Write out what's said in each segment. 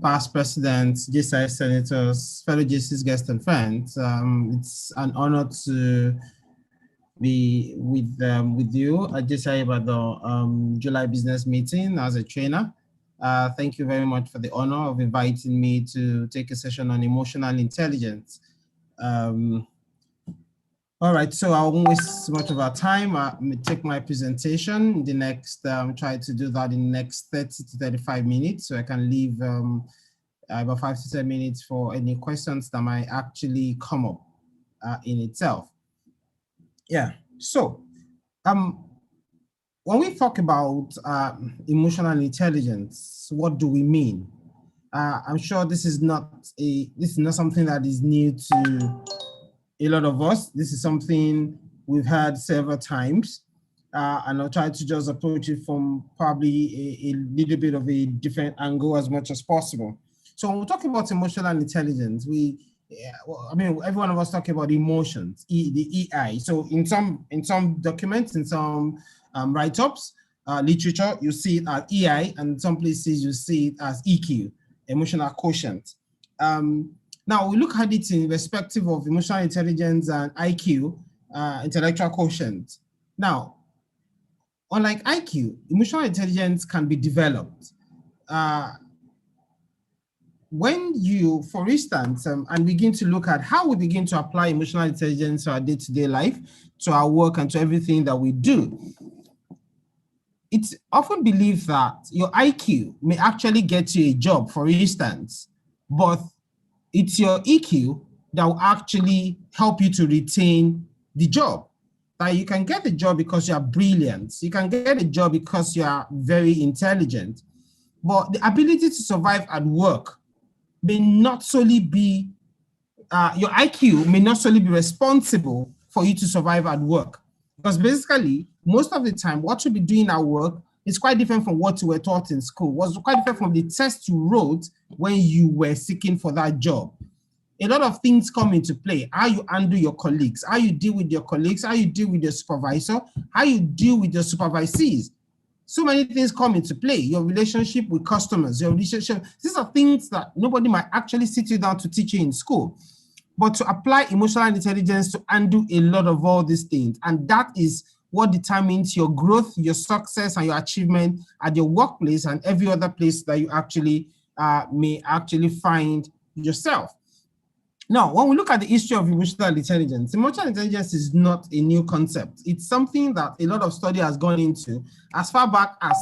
past presidents, JCI senators, fellow JC's guests and friends. It's an honor to be with you at JCI about the July business meeting as a trainer. Thank you very much for the honor of inviting me to take a session on emotional intelligence. All right, so I won't waste much of our time. I'm going to take my presentation. The next, try to do that in the next 30 to 35 minutes, so I can leave about 5 to 10 minutes for any questions that might actually come up in itself. Yeah, so when we talk about emotional intelligence, what do we mean? I'm sure this is not something that is new to a lot of us. This is something we've heard several times, and I'll try to just approach it from probably a little bit of a different angle as much as possible. So when we talk about emotional intelligence, every one of us talk about emotions, the EI. So in some documents, in some write-ups, literature, you see it as EI, and some places you see it as EQ, emotional quotient. Now we look at it in perspective of emotional intelligence and IQ, intellectual quotient. Now, unlike IQ, emotional intelligence can be developed. When you, for instance, and begin to look at how we begin to apply emotional intelligence to our day-to-day life, to our work, and to everything that we do, it's often believed that your IQ may actually get you a job, for instance, but it's your EQ that will actually help you to retain the job. That you can get the job because you are brilliant. You can get a job because you are very intelligent. But the ability to survive at work may not solely be, your IQ may not solely be responsible for you to survive at work. Because basically, most of the time, what you'll be doing at work is quite different from what you were taught in school. Was quite different from the test you wrote when you were seeking for that job. A lot of things come into play. How you handle your colleagues, how you deal with your colleagues, how you deal with your supervisor, how you deal with your supervisees. So many things come into play. Your relationship with customers, your relationship. These are things that nobody might actually sit you down to teach you in school. But to apply emotional intelligence to undo a lot of all these things. And that is what determines your growth, your success, and your achievement at your workplace and every other place that you actually may actually find yourself. Now, when we look at the history of emotional intelligence is not a new concept. It's something that a lot of study has gone into as far back as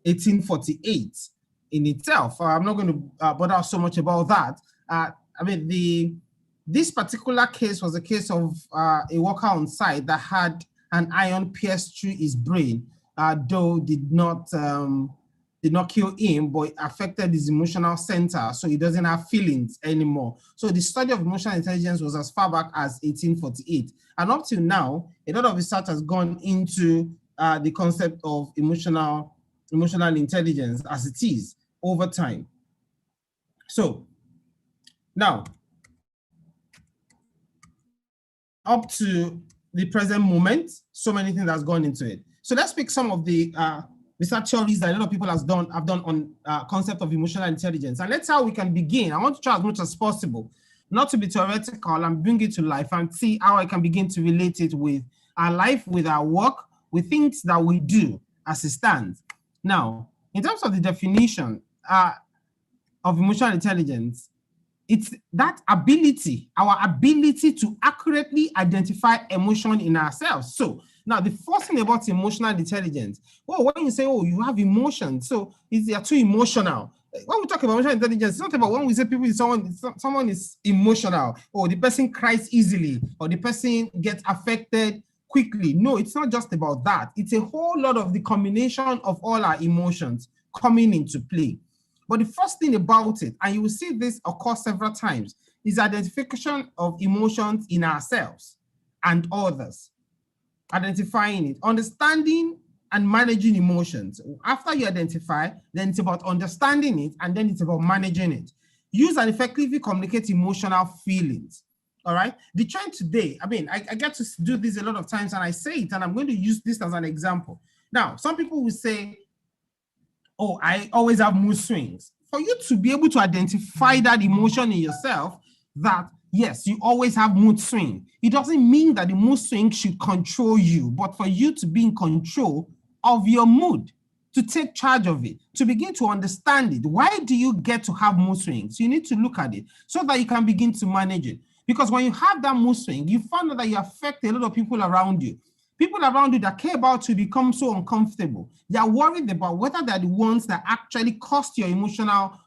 1848 in itself. I'm not going to bother so much about that. This particular case was a case of a worker on site that had an iron pierced through his brain, though did not kill him, but it affected his emotional center, so he doesn't have feelings anymore. So the study of emotional intelligence was as far back as 1848. And up till now, a lot of research has gone into the concept of emotional intelligence as it is over time. So now, up to the present moment, so many things has gone into it. So let's pick some of the research theories that a lot of people have done on concept of emotional intelligence. And let's see how we can begin. I want to try as much as possible, not to be theoretical, and bring it to life and see how I can begin to relate it with our life, with our work, with things that we do as it stands. Now, in terms of the definition of emotional intelligence, it's that ability, our ability to accurately identify emotion in ourselves. So now the first thing about emotional intelligence, well, when you say, oh, you have emotions, so you're too emotional. When we talk about emotional intelligence, it's not about when we say someone is emotional, or the person cries easily, or the person gets affected quickly. No, it's not just about that. It's a whole lot of the combination of all our emotions coming into play. But the first thing about it, and you will see this occur several times, is identification of emotions in ourselves and others. Identifying it, understanding and managing emotions. After you identify, then it's about understanding it, and then it's about managing it. Use and effectively communicate emotional feelings. All right. The trend today, I get to do this a lot of times, and I say it, and I'm going to use this as an example. Now, some people will say, oh, I always have mood swings. for you to be able to identify that emotion in yourself, that yes, you always have mood swing. It doesn't mean that the mood swing should control you, but for you to be in control of your mood, to take charge of it, to begin to understand it. Why do you get to have mood swings? You need to look at it so that you can begin to manage it. Because when you have that mood swing, you find out that you affect a lot of people around you. People around you that care about you become so uncomfortable. They are worried about whether they're the ones that actually cost your emotional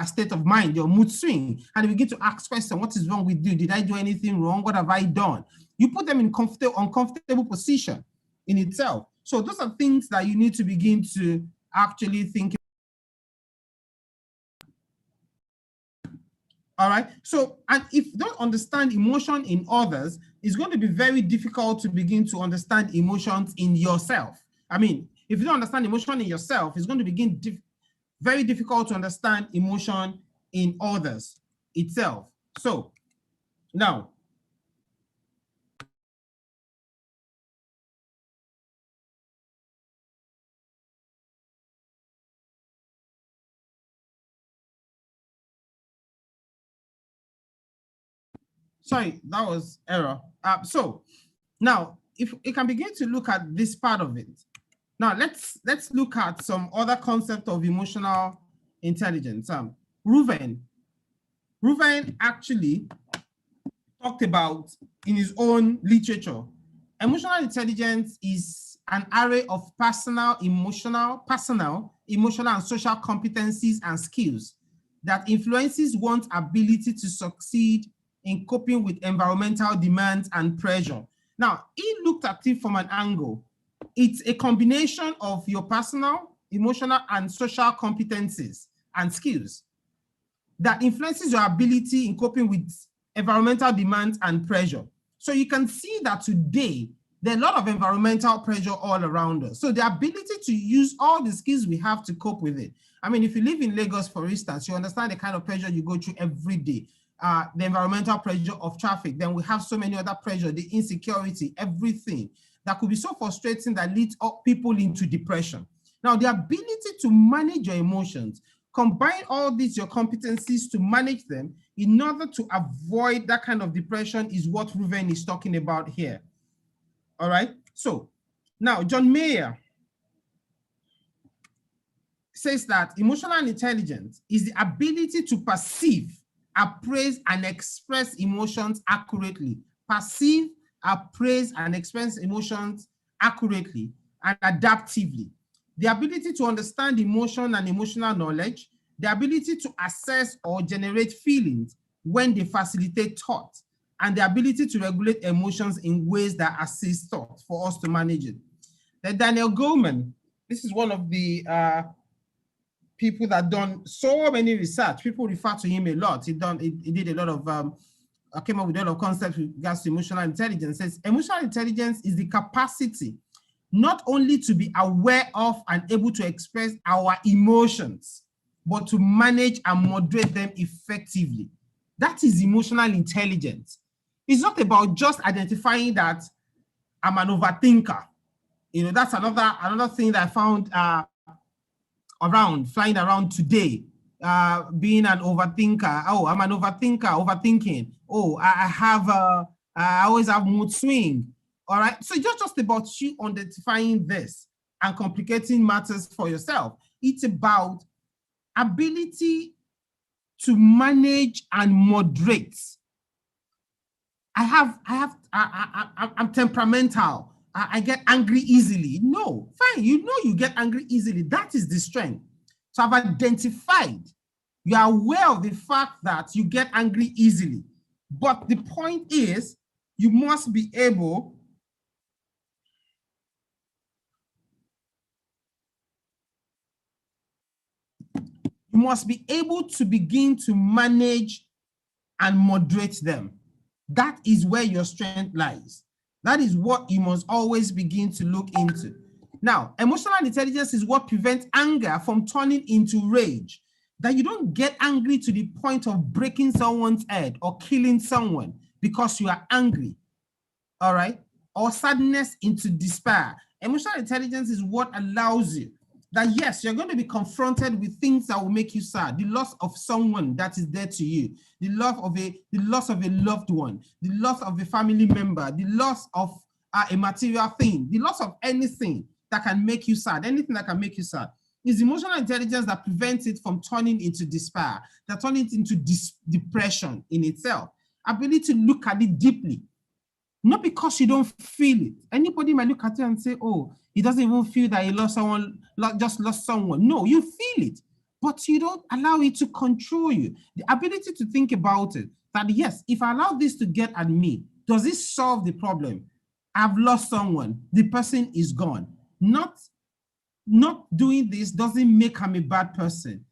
state of mind, your mood swing. And they begin to ask questions, what is wrong with you? Did I do anything wrong? What have I done? You put them in uncomfortable position in itself. So those are things that you need to begin to actually think. All right. So, and if you don't understand emotion in others, it's going to be very difficult to begin to understand emotions in yourself. I mean, if you don't understand emotion in yourself, it's going to begin very difficult to understand emotion in others itself. So now, sorry, that was error. So now, if you can begin to look at this part of it. Now let's look at some other concept of emotional intelligence. Reuven actually talked about in his own literature. Emotional intelligence is an array of personal, emotional, and social competencies and skills that influences one's ability to succeed in coping with environmental demands and pressure. Now, he looked at it from an angle. It's a combination of your personal, emotional, and social competencies and skills that influences your ability in coping with environmental demands and pressure. So you can see that today, there are a lot of environmental pressure all around us. So the ability to use all the skills we have to cope with it. I mean, if you live in Lagos, for instance, you understand the kind of pressure you go through every day. The environmental pressure of traffic, then we have so many other pressure, the insecurity, everything that could be so frustrating that leads people into depression. Now, the ability to manage your emotions, combine all these, your competencies to manage them in order to avoid that kind of depression is what Reuven is talking about here. All right. So now John Mayer says that emotional intelligence is the ability to perceive, appraise, and express emotions accurately. Perceive, appraise, and express emotions accurately and adaptively. The ability to understand emotion and emotional knowledge, the ability to assess or generate feelings when they facilitate thought, and the ability to regulate emotions in ways that assist thought for us to manage it. Then Daniel Goleman, this is one of the people that done so many research. People refer to him a lot. He did a lot of, came up with a lot of concepts with regards to emotional intelligence. It says emotional intelligence is the capacity not only to be aware of and able to express our emotions, but to manage and moderate them effectively. That is emotional intelligence. It's not about just identifying that I'm an overthinker. You know, that's another thing that I found flying around today. Being an overthinker. Oh, I'm an overthinker, overthinking. Oh, I always have mood swing. All right. So it's just about you identifying this and complicating matters for yourself. It's about ability to manage and moderate. I'm temperamental. I get angry easily. No, fine. You know you get angry easily. That is the strength. So I've identified. You are aware of the fact that you get angry easily. But the point is, you must be able to begin to manage and moderate them. That is where your strength lies. That is what you must always begin to look into. Now, emotional intelligence is what prevents anger from turning into rage. That you don't get angry to the point of breaking someone's head or killing someone because you are angry, all right? Or sadness into despair. Emotional intelligence is what allows you that yes, you're going to be confronted with things that will make you sad. The loss of someone that is dear to you, the loss of a loved one, the loss of a family member, the loss of a material thing, the loss of anything that can make you sad, anything that can make you sad. It's emotional intelligence that prevents it from turning into despair, that turns it into depression in itself. Ability to look at it deeply, not because you don't feel it. Anybody might look at it and say, oh, he doesn't even feel that he lost someone, just lost someone. No, you feel it, but you don't allow it to control you. The ability to think about it, that yes, if I allow this to get at me, does this solve the problem? I've lost someone, the person is gone. Not doing this doesn't make him a bad person.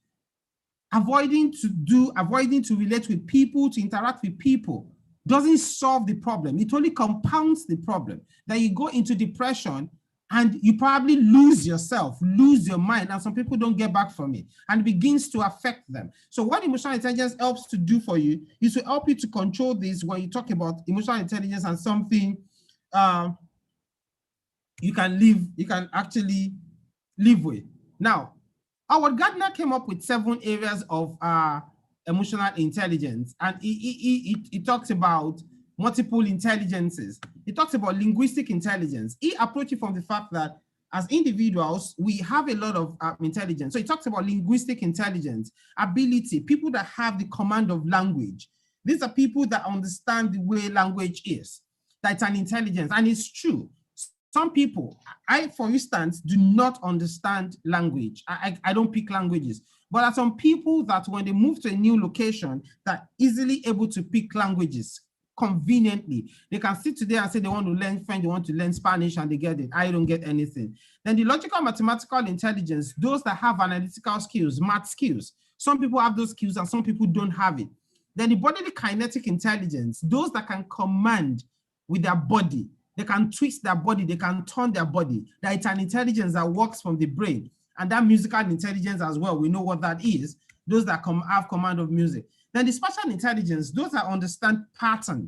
Avoiding to relate with people, to interact with people, doesn't solve the problem. It only compounds the problem. That you go into depression and you probably lose yourself, lose your mind, and some people don't get back from it, and it begins to affect them. So what emotional intelligence helps to do for you is to help you to control this. When you talk about emotional intelligence and something you can actually live with. Now, Howard Gardner came up with 7 areas of emotional intelligence, and he talks about multiple intelligences. He talks about linguistic intelligence. He approached it from the fact that as individuals, we have a lot of intelligence. So he talks about linguistic intelligence, ability, people that have the command of language. These are people that understand the way language is. That's an intelligence, and it's true. Some people, for instance, do not understand language. I don't pick languages, but there are some people that when they move to a new location, that easily able to pick languages conveniently. They can sit today and say they want to learn French, they want to learn Spanish, and they get it. I don't get anything. Then the logical mathematical intelligence, those that have analytical skills, math skills. Some people have those skills and some people don't have it. Then the bodily kinetic intelligence, those that can command with their body. They can twist their body, they can turn their body. That it's an intelligence that works from the brain. And that musical intelligence as well, we know what that is. Those that have command of music. Then the spatial intelligence, those that understand pattern,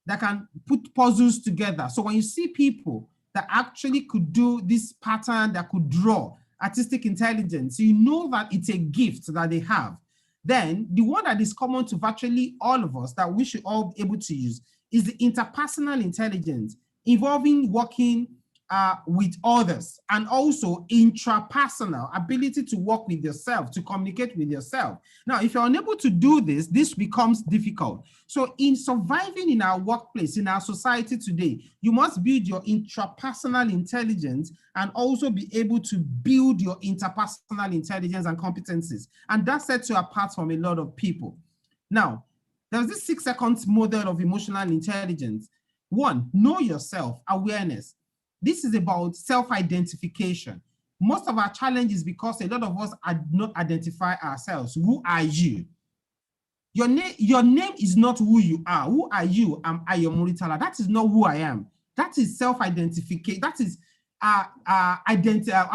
that can put puzzles together. So when you see people that actually could do this pattern, that could draw, artistic intelligence, you know that it's a gift that they have. Then the one that is common to virtually all of us that we should all be able to use is the interpersonal intelligence, involving working with others, and also intrapersonal ability to work with yourself, to communicate with yourself. Now, if you're unable to do this, this becomes difficult. So in surviving in our workplace, in our society today, you must build your intrapersonal intelligence and also be able to build your interpersonal intelligence and competencies. And that sets you apart from a lot of people. Now, there's this 6 seconds model of emotional intelligence. 1, know yourself, awareness. This is about self-identification. Most of our challenges because a lot of us do not identify ourselves. Who are you? Your name is not who you are. Who are you? I'm Ayo Muritala. That is not who I am. That is self-identification. That is how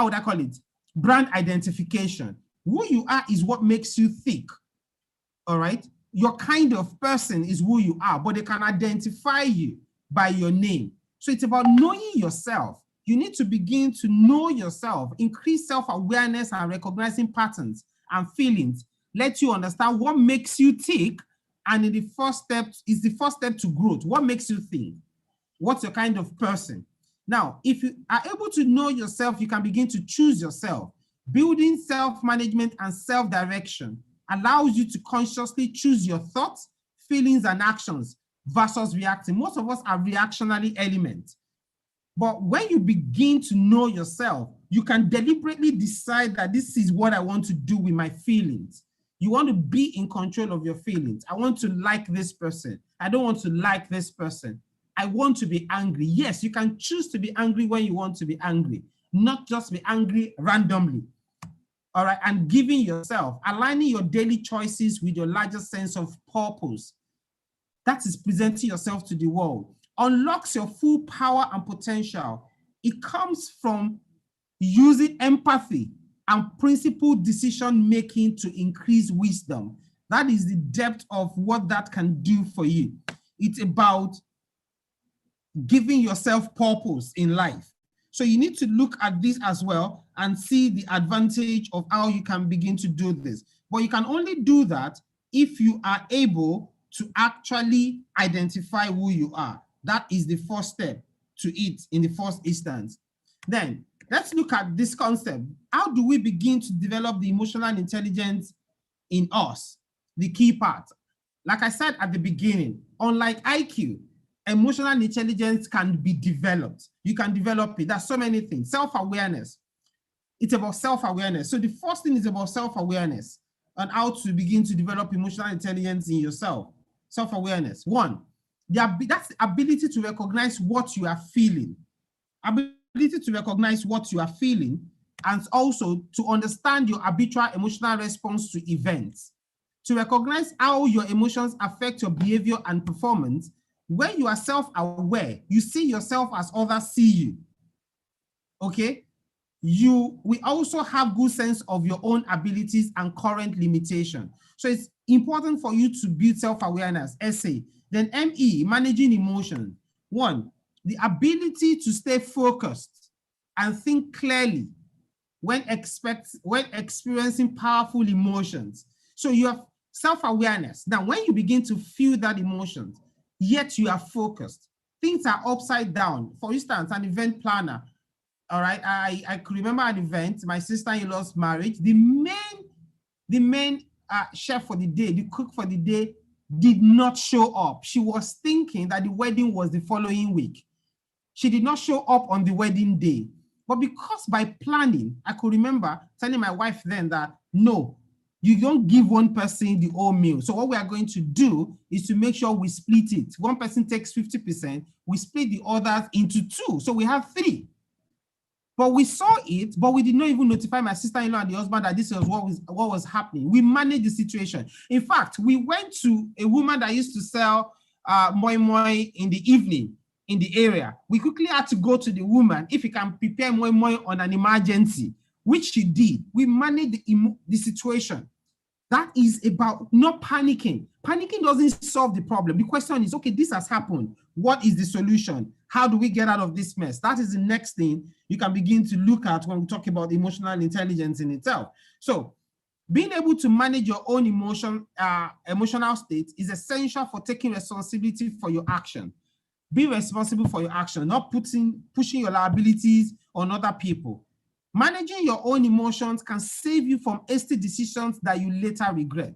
would I call it? Brand identification. Who you are is what makes you thick. All right? Your kind of person is who you are, but they can identify you by your name. So it's about knowing yourself. You need to begin to know yourself, increase self-awareness and recognizing patterns and feelings. Let you understand what makes you tick, and the first step to growth. What makes you think? What's your kind of person? Now, if you are able to know yourself, you can begin to choose yourself. Building self-management and self-direction allows you to consciously choose your thoughts, feelings, and actions versus reacting. Most of us are reactionary elements. But when you begin to know yourself, you can deliberately decide that this is what I want to do with my feelings. You want to be in control of your feelings. I want to like this person. I don't want to like this person. I want to be angry. Yes, you can choose to be angry when you want to be angry, not just be angry randomly. All right, and giving yourself, aligning your daily choices with your larger sense of purpose. That is presenting yourself to the world. Unlocks your full power and potential. It comes from using empathy and principled decision-making to increase wisdom. That is the depth of what that can do for you. It's about giving yourself purpose in life. So you need to look at this as well and see the advantage of how you can begin to do this. But you can only do that if you are able to actually identify who you are. That is the first step to it in the first instance. Then let's look at this concept. How do we begin to develop the emotional intelligence in us? The key part. Like I said at the beginning, unlike IQ, emotional intelligence can be developed. You can develop it. There's so many things. Self-awareness. It's about self-awareness. So the first thing is about self-awareness and how to begin to develop emotional intelligence in yourself. Self-awareness. One, that's the ability to recognize what you are feeling. Ability to recognize what you are feeling, and also to understand your habitual emotional response to events. To recognize how your emotions affect your behavior and performance. When you are self-aware, you see yourself as others see you. Okay? We also have good sense of your own abilities and current limitation. So it's important for you to build self-awareness, SA. Then ME, managing emotion. One, the ability to stay focused and think clearly when experiencing powerful emotions. So you have self-awareness. Now, when you begin to feel that emotion, yet you are focused, things are upside down. For instance, an event planner. All right, I could remember an event, my sister-in-law's marriage. The main chef for the day, the cook for the day, did not show up. She was thinking that the wedding was the following week. She did not show up on the wedding day. But because by planning, I could remember telling my wife then that, no, you don't give one person the whole meal. So what we are going to do is to make sure we split it. One person takes 50%, we split the others into two. So we have 3. But we saw it, but we did not even notify my sister-in-law and the husband that this was what was happening. We managed the situation. In fact, we went to a woman that used to sell moi moi in the evening in the area. We quickly had to go to the woman if he can prepare moi moi on an emergency, which she did. We managed the situation. That is about not panicking. Panicking doesn't solve the problem. The question is, okay, this has happened. What is the solution? How do we get out of this mess? That is the next thing you can begin to look at when we talk about emotional intelligence in itself. So being able to manage your own emotional state is essential for taking responsibility for your action. Be responsible for your action, not pushing your liabilities on other people. Managing your own emotions can save you from hasty decisions that you later regret.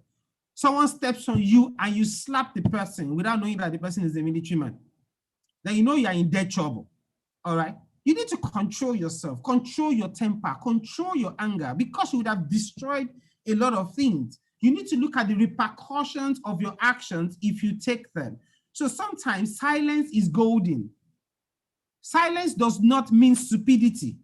Someone steps on you and you slap the person without knowing that the person is a military man. Then you know you are in dead trouble, all right? You need to control yourself, control your temper, control your anger, because you would have destroyed a lot of things. You need to look at the repercussions of your actions if you take them. So sometimes silence is golden. Silence does not mean stupidity.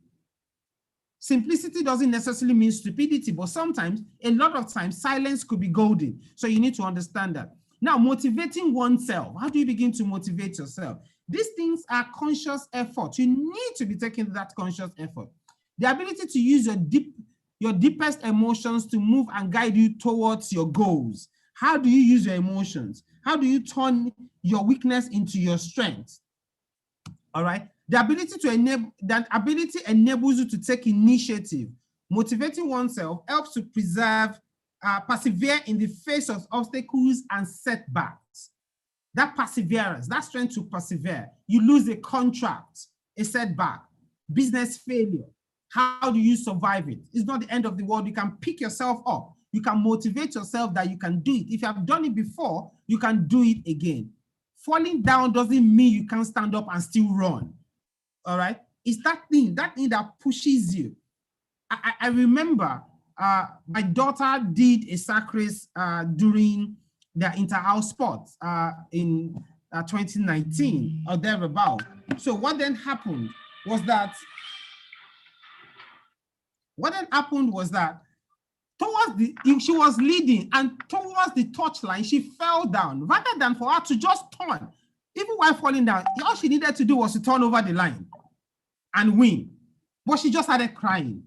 Simplicity doesn't necessarily mean stupidity, but sometimes, a lot of times, silence could be golden. So you need to understand that. Now, motivating oneself. How do you begin to motivate yourself? These things are conscious effort. You need to be taking that conscious effort. The ability to use your deepest emotions to move and guide you towards your goals. How do you use your emotions? How do you turn your weakness into your strength? All right. That ability enables you to take initiative. Motivating oneself helps to persevere in the face of obstacles and setbacks. That perseverance, that strength to persevere. You lose a contract, a setback, business failure. How do you survive it? It's not the end of the world. You can pick yourself up. You can motivate yourself that you can do it. If you have done it before, you can do it again. Falling down doesn't mean you can't stand up and still run. All right? It's that thing that pushes you. I remember my daughter did a sack race during their inter-house sports in 2019 or thereabout. So what then happened was that she was leading, and towards the touchline, she fell down. Rather than for her to just turn, even while falling down, all she needed to do was to turn over the line and win. But she just started crying,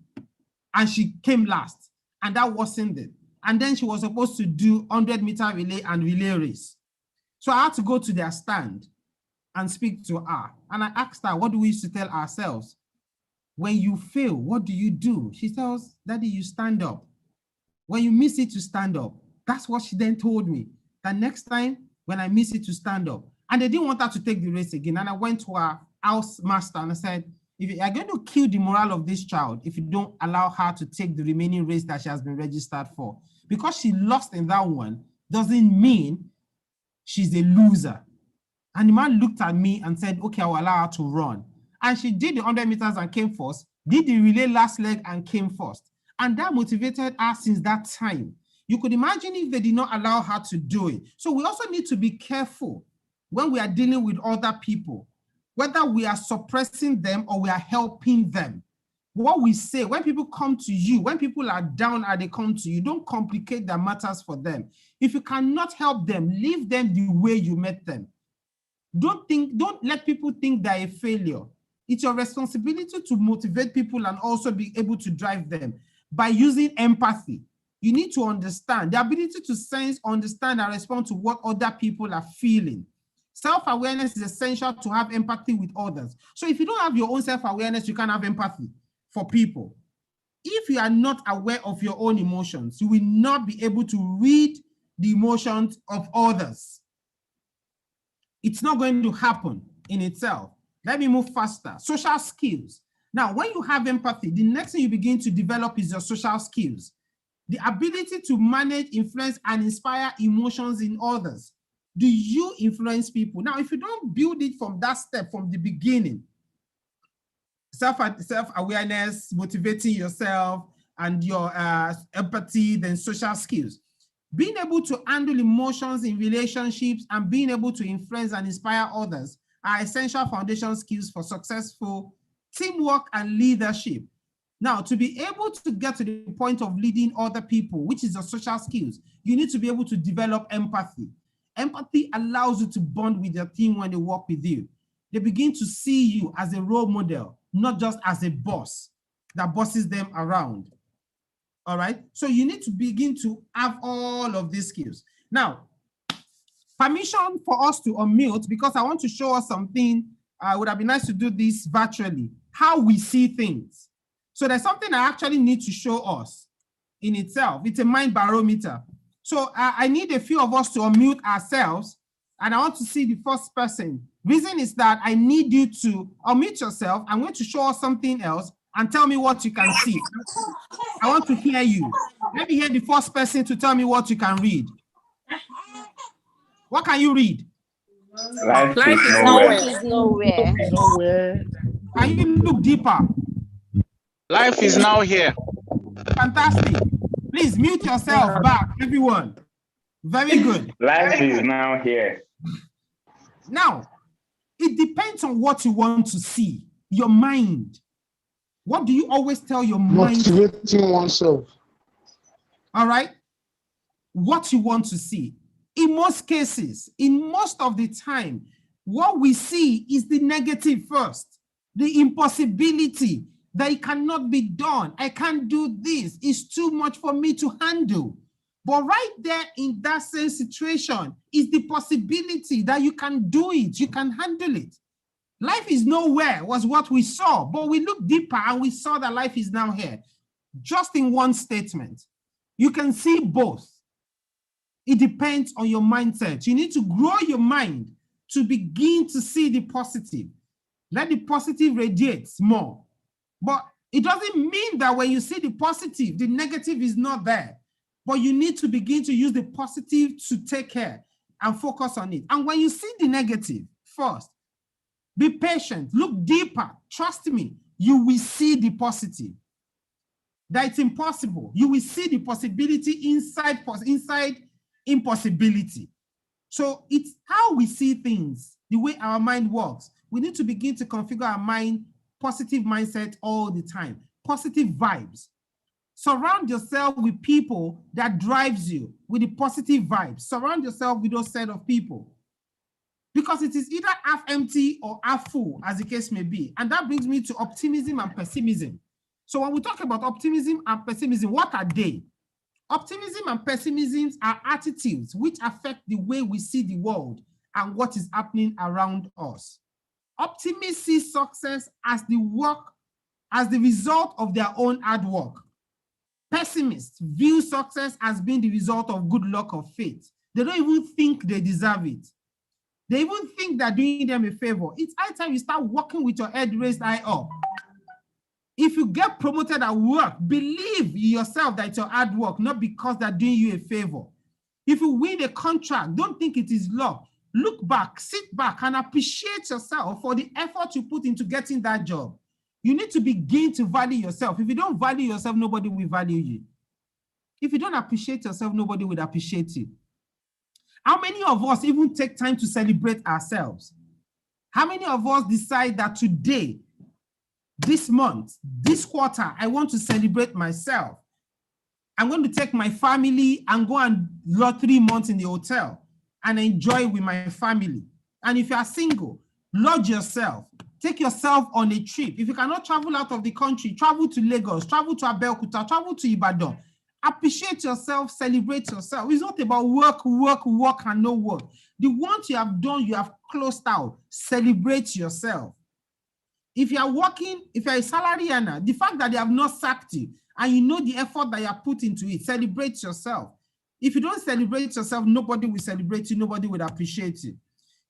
and she came last, and that worsened it. And then she was supposed to do 100-meter relay and relay race. So I had to go to their stand and speak to her. And I asked her, what do we used to tell ourselves? When you fail, what do? She tells Daddy, you stand up. When you miss it, to stand up. That's what she then told me. That next time when I miss it, to stand up. And they didn't want her to take the race again. And I went to our house master and I said, if you are going to kill the morale of this child, if you don't allow her to take the remaining race that she has been registered for, because she lost in that one, doesn't mean she's a loser. And the man looked at me and said, okay, I will allow her to run. And she did the 100 meters and came first, did the relay last leg and came first. And that motivated her since that time. You could imagine if they did not allow her to do it. So we also need to be careful when we are dealing with other people, whether we are suppressing them or we are helping them. What we say, when people come to you, when people are down and they come to you, don't complicate their matters for them. If you cannot help them, leave them the way you met them. Don't let people think they're a failure. It's your responsibility to motivate people and also be able to drive them by using empathy. You need to understand the ability to sense, understand, and respond to what other people are feeling. Self-awareness is essential to have empathy with others. So if you don't have your own self-awareness, you can't have empathy for people. If you are not aware of your own emotions, you will not be able to read the emotions of others. It's not going to happen in itself. Let me move faster. Social skills. Now, when you have empathy, the next thing you begin to develop is your social skills. The ability to manage, influence, and inspire emotions in others. Do you influence people? Now, if you don't build it from that step, from the beginning, self-awareness, motivating yourself, and your empathy, then social skills. Being able to handle emotions in relationships and being able to influence and inspire others are essential foundation skills for successful teamwork and leadership. Now, to be able to get to the point of leading other people, which is your social skills, you need to be able to develop empathy. Empathy allows you to bond with your team when they work with you. They begin to see you as a role model, not just as a boss that bosses them around. All right, so you need to begin to have all of these skills. Now, permission for us to unmute, because I want to show us something. It would have been nice to do this virtually, how we see things. So there's something I actually need to show us in itself. It's a mind barometer. So I need a few of us to unmute ourselves, and I want to see the first person. Reason is that I need you to unmute yourself. I'm going to show us something else and tell me what you can see. I want to hear you. Let me hear the first person to tell me what you can read. What can you read? Life is nowhere. Can you look deeper? Life is now here. Fantastic. Please mute yourself back, everyone. Very good. Life is now here. Now, it depends on what you want to see. Your mind. What do you always tell your mind? Motivating oneself. All right. What you want to see. In most cases, in most of the time, what we see is the negative first. The impossibility that it cannot be done. I can't do this. It's too much for me to handle. But right there in that same situation is the possibility that you can do it. You can handle it. Life is nowhere was what we saw, but we looked deeper and we saw that life is now here. Just in one statement, you can see both. It depends on your mindset. You need to grow your mind to begin to see the positive. Let the positive radiate more. But it doesn't mean that when you see the positive, the negative is not there. But you need to begin to use the positive to take care and focus on it. And when you see the negative, first, be patient, look deeper. Trust me, you will see the positive. That it's impossible. You will see the possibility inside impossibility. So it's how we see things, the way our mind works. We need to begin to configure our mind, positive mindset all the time, positive vibes. Surround yourself with people that drives you with the positive vibes. Surround yourself with those set of people. Because it is either half empty or half full, as the case may be. And that brings me to optimism and pessimism. So when we talk about optimism and pessimism, what are they? Optimism and pessimism are attitudes which affect the way we see the world and what is happening around us. Optimists see success as the work as the result of their own hard work. Pessimists view success as being the result of good luck or fate. They don't even think they deserve it. They even think they're doing them a favor. It's high time you start working with your head raised high up. If you get promoted at work, believe in yourself that it's your hard work, not because they're doing you a favor. If you win a contract, don't think it is luck. Look back, sit back, and appreciate yourself for the effort you put into getting that job. You need to begin to value yourself. If you don't value yourself, nobody will value you. If you don't appreciate yourself, nobody will appreciate you. How many of us even take time to celebrate ourselves? How many of us decide that today, this month, this quarter, I want to celebrate myself? I'm going to take my family and go and lodge 3 months in the hotel and enjoy with my family. And if you are single, lodge yourself. Take yourself on a trip. If you cannot travel out of the country, travel to Lagos, travel to Abeokuta, travel to Ibadan. Appreciate yourself, celebrate yourself. It's not about work, and no work. The ones you have done, you have closed out. Celebrate yourself. If you are working, if you're a salary earner, the fact that they have not sacked you and you know the effort that you have put into it, celebrate yourself. If you don't celebrate yourself, nobody will celebrate you, nobody will appreciate you.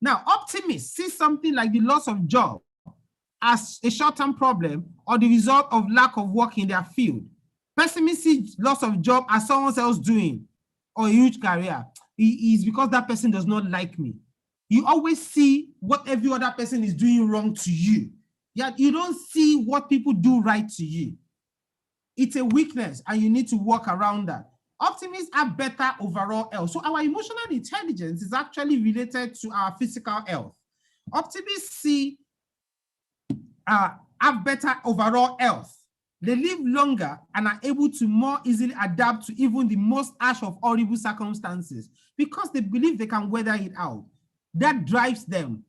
Now, optimists see something like the loss of job as a short-term problem or the result of lack of work in their field. Pessimists see loss of job as someone else doing or a huge career. It is because that person does not like me. You always see what every other person is doing wrong to you. Yet you don't see what people do right to you. It's a weakness and you need to work around that. Optimists have better overall health. So our emotional intelligence is actually related to our physical health. Optimists have better overall health. They live longer and are able to more easily adapt to even the most harsh of horrible circumstances because they believe they can weather it out. That drives them.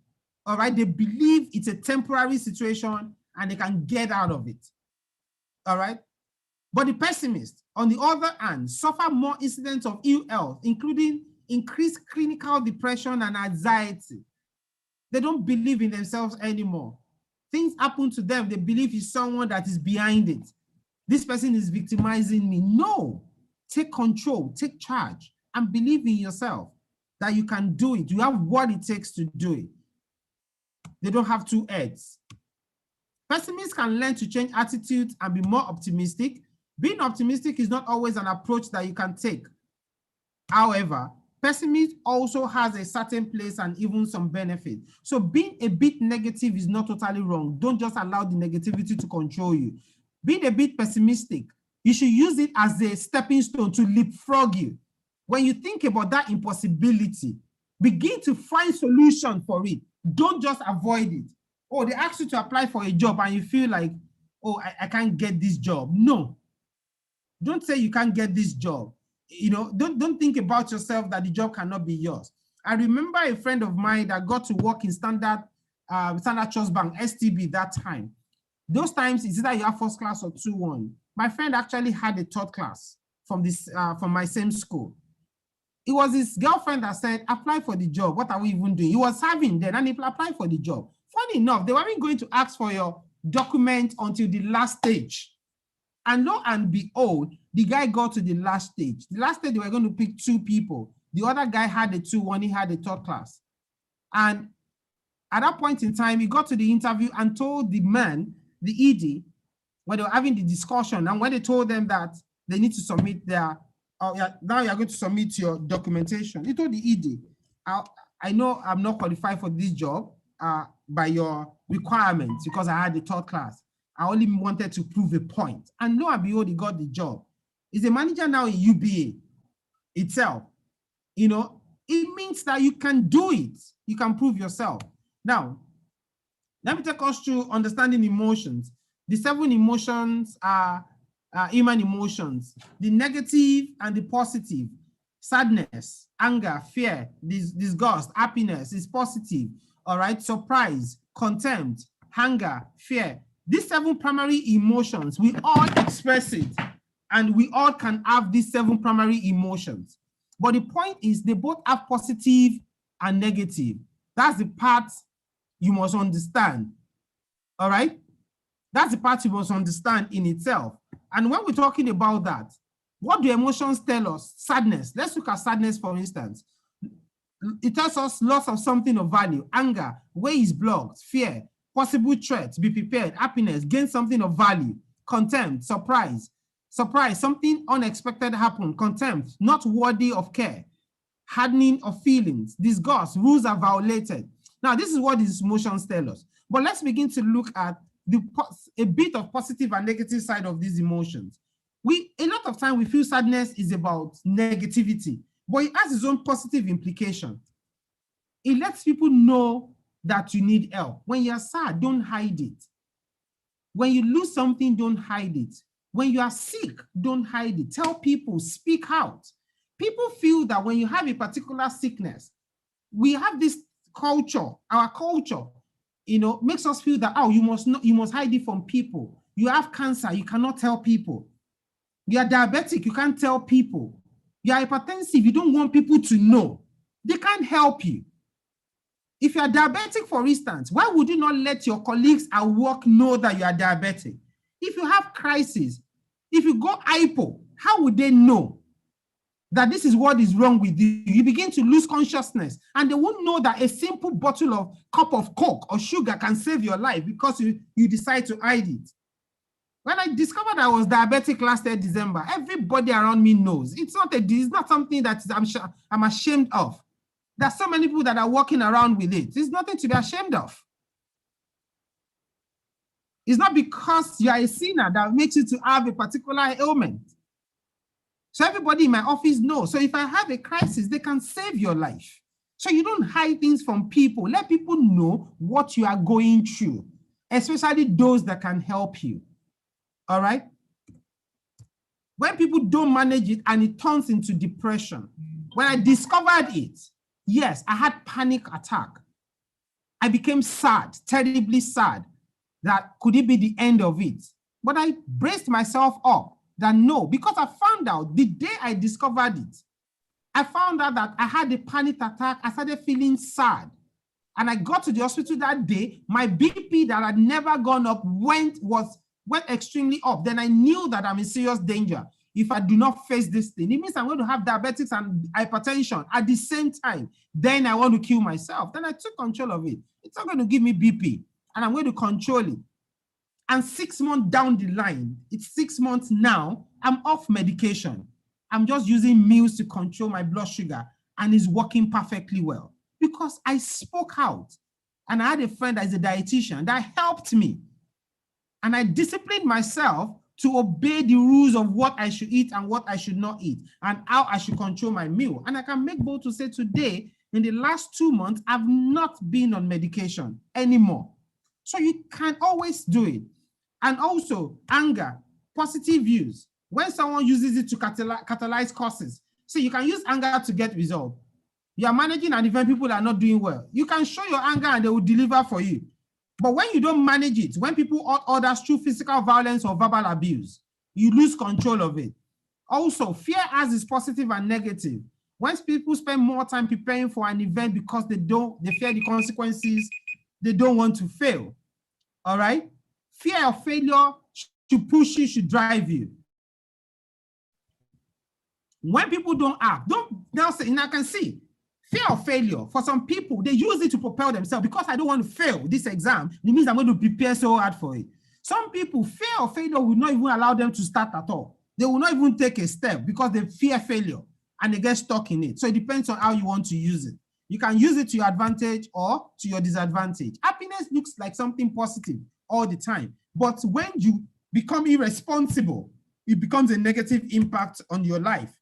All right, they believe it's a temporary situation and they can get out of it. All right. But the pessimists, on the other hand, suffer more incidents of ill health, including increased clinical depression and anxiety. They don't believe in themselves anymore. Things happen to them, they believe it's someone that is behind it. This person is victimizing me. No, take control, take charge, and believe in yourself that you can do it. You have what it takes to do it. They don't have two heads. Pessimists can learn to change attitudes and be more optimistic. Being optimistic is not always an approach that you can take. However, pessimism also has a certain place and even some benefit. So being a bit negative is not totally wrong. Don't just allow the negativity to control you. Being a bit pessimistic, you should use it as a stepping stone to leapfrog you. When you think about that impossibility, begin to find solution for it. Don't just avoid it. Oh, they ask you to apply for a job and you feel like, oh, I can't get this job. No, don't say you can't get this job. You know, don't think about yourself that the job cannot be yours. I remember a friend of mine that got to work in Standard Trust Bank, STB that time. Those times, it's either you have first class or 2-1. My friend actually had a third class from my same school. It was his girlfriend that said, apply for the job. What are we even doing? He was serving then and he applied for the job. Funny enough, they weren't going to ask for your document until the last stage. And lo and behold, the guy got to the last stage. The last stage, they were going to pick 2 people. The other guy had a 2-1, he had a third class. And at that point in time, he got to the interview and told the man, the ED, when they were having the discussion, and when they told them that they need to submit their, now you're going to submit your documentation. He told the ED, I know I'm not qualified for this job by your requirements because I had the third class. I only wanted to prove a point. And lo and behold, he got the job. He's a manager now in UBA itself. You know, it means that you can do it. You can prove yourself. Now, let me take us through understanding emotions. The 7 emotions are human emotions. The negative and the positive. Sadness, anger, fear, disgust, happiness is positive. All right, surprise, contempt, anger, fear. These 7 primary emotions, we all express it, and we all can have these 7 primary emotions. But the point is they both have positive and negative. That's the part you must understand. All right? That's the part you must understand in itself. And when we're talking about that, what do emotions tell us? Sadness. Let's look at sadness, for instance. It tells us loss of something of value, anger, way is blocked, fear, possible threats, be prepared, happiness, gain something of value, contempt, surprise, something unexpected happened, contempt, not worthy of care, hardening of feelings, disgust, rules are violated. Now, this is what these emotions tell us. But let's begin to look at a bit of positive and negative side of these emotions. A lot of time we feel sadness is about negativity, but it has its own positive implication. It lets people know that you need help. When you're sad, don't hide it. When you lose something, don't hide it. When you are sick, don't hide it. Tell people, speak out. People feel that when you have a particular sickness, we have this culture, our culture, makes us feel that, oh, you must hide it from people. You have cancer, you cannot tell people. You are diabetic, you can't tell people. You are hypertensive, you don't want people to know. They can't help you. If you are diabetic, for instance, why would you not let your colleagues at work know that you are diabetic? If you have crisis, if you go hypo, how would they know that this is what is wrong with you? You begin to lose consciousness, and they won't know that a simple bottle of cup of Coke or sugar can save your life because you decide to hide it. When I discovered I was diabetic last year, December, everybody around me knows. It's not something that I'm ashamed of. There's so many people that are walking around with it. It's nothing to be ashamed of. It's not because you are a sinner that makes you to have a particular ailment. So everybody in my office knows. So if I have a crisis, they can save your life. So you don't hide things from people. Let people know what you are going through, especially those that can help you. All right? When people don't manage it and it turns into depression, when I discovered it, yes, I had panic attack. I became sad, terribly sad, that could it be the end of it? But I braced myself up that no, because I found out the day I discovered it, I found out that I had a panic attack. I started feeling sad. And I got to the hospital that day. My BP that had never gone up went extremely up. Then I knew that I'm in serious danger. If I do not face this thing, it means I'm going to have diabetics and hypertension at the same time. Then I want to kill myself. Then I took control of it. It's not going to give me BP, and I'm going to control it. And 6 months down the line, it's 6 months now, I'm off medication. I'm just using meals to control my blood sugar, and it's working perfectly well because I spoke out. And I had a friend that is a dietitian that helped me. And I disciplined myself to obey the rules of what I should eat and what I should not eat and how I should control my meal. And I can make bold to say today, in the last 2 months, I've not been on medication anymore. So you can always do it. And also anger, positive views. When someone uses it to catalyze causes, so you can use anger to get results. You are managing an event, people are not doing well. You can show your anger and they will deliver for you. But when you don't manage it, when people hurt others through physical violence or verbal abuse, you lose control of it. Also, fear has its positive and negative. When people spend more time preparing for an event because they fear the consequences, they don't want to fail. All right? Fear of failure should push you, should drive you. When people don't act, they'll say, and I can see, fear of failure, for some people, they use it to propel themselves. Because I don't want to fail this exam, it means I'm going to prepare so hard for it. Some people, fear of failure will not even allow them to start at all. They will not even take a step because they fear failure and they get stuck in it. So it depends on how you want to use it. You can use it to your advantage or to your disadvantage. Happiness looks like something positive all the time. But when you become irresponsible, it becomes a negative impact on your life.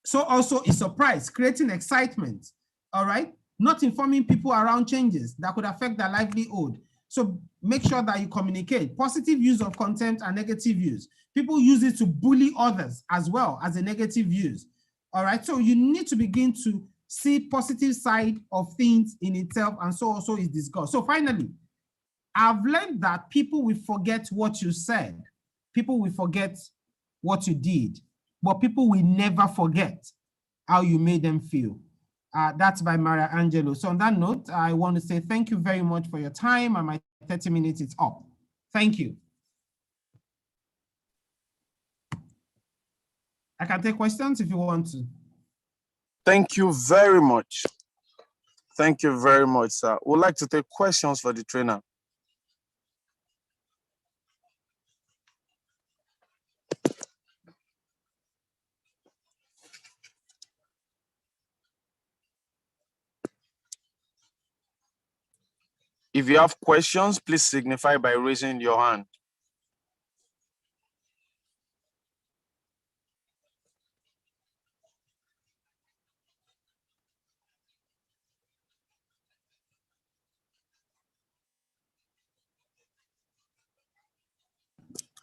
So also a surprise, creating excitement, all right? Not informing people around changes that could affect their livelihood. So make sure that you communicate. Positive use of content and negative use. People use it to bully others as well as a negative use, all right? So you need to begin to see positive side of things in itself, and so also is discussed. So finally, I've learned that people will forget what you said. People will forget what you did. But people will never forget how you made them feel. That's by Maya Angelou. So on that note, I want to say thank you very much for your time, and my 30 minutes is up. Thank you. I can take questions if you want to. Thank you very much. Thank you very much, sir. We'd like to take questions for the trainer. If you have questions, please signify by raising your hand.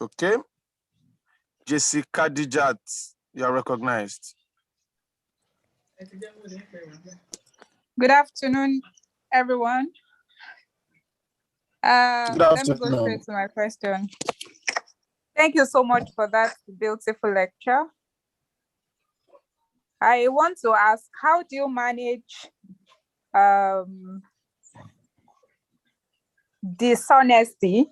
Okay. Jessica Dijat, you are recognized. Good afternoon, everyone. Let me go straight to my question. Thank you so much for that beautiful lecture. I want to ask, how do you manage dishonesty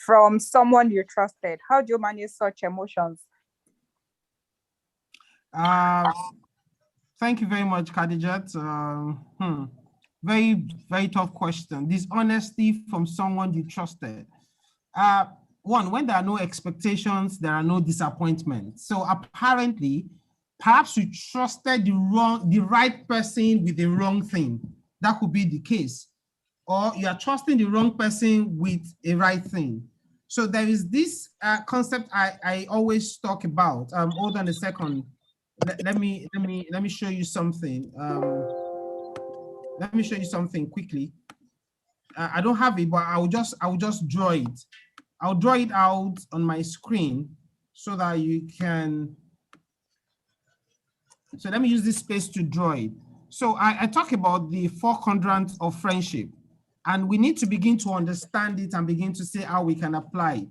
from someone you trusted? How do you manage such emotions? Thank you very much, Khadijat. Very, very tough question. Dishonesty from someone you trusted. One, when there are no expectations, there are no disappointments. So apparently, perhaps you trusted the right person with the wrong thing. That could be the case. Or you are trusting the wrong person with a right thing. So there is this concept I always talk about. Hold on a second. Let me show you something. Let me show you something quickly. I don't have it, but I will just draw it. I'll draw it out on my screen so that you can. So let me use this space to draw it. So I talk about the 4 quadrants of friendship, and we need to begin to understand it and begin to see how we can apply it.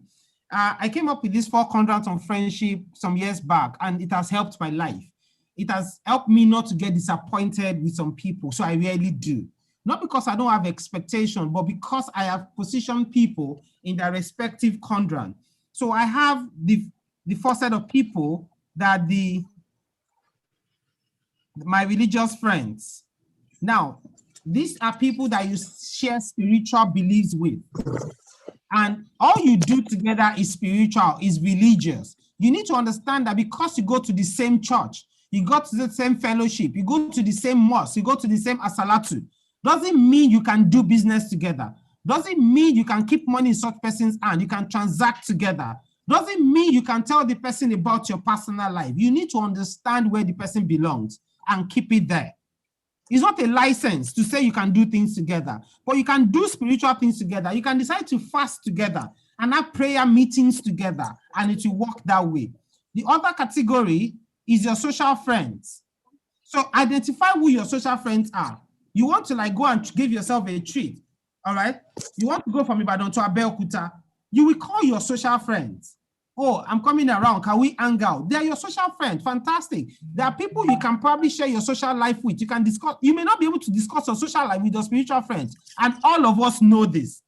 I came up with this 4 quadrants of friendship some years back, and it has helped my life. It has helped me not to get disappointed with some people, so I rarely do. Not because I don't have expectation, but because I have positioned people in their respective quadrant. So I have the first set of people that my religious friends. Now, these are people that you share spiritual beliefs with. And all you do together is spiritual, is religious. You need to understand that because you go to the same church, you go to the same fellowship, you go to the same mosque, you go to the same asalatu, doesn't mean you can do business together. Doesn't mean you can keep money in such person's hand, you can transact together. Doesn't mean you can tell the person about your personal life. You need to understand where the person belongs and keep it there. It's not a license to say you can do things together, but you can do spiritual things together. You can decide to fast together and have prayer meetings together, and it will work that way. The other category is your social friends. So identify who your social friends are. You want to go and give yourself a treat, all right? You want to go from Ibadan to Abeokuta. You will call your social friends. Oh, I'm coming around. Can we hang out? They're your social friends. Fantastic. There are people you can probably share your social life with. You can discuss. You may not be able to discuss your social life with your spiritual friends. And all of us know this.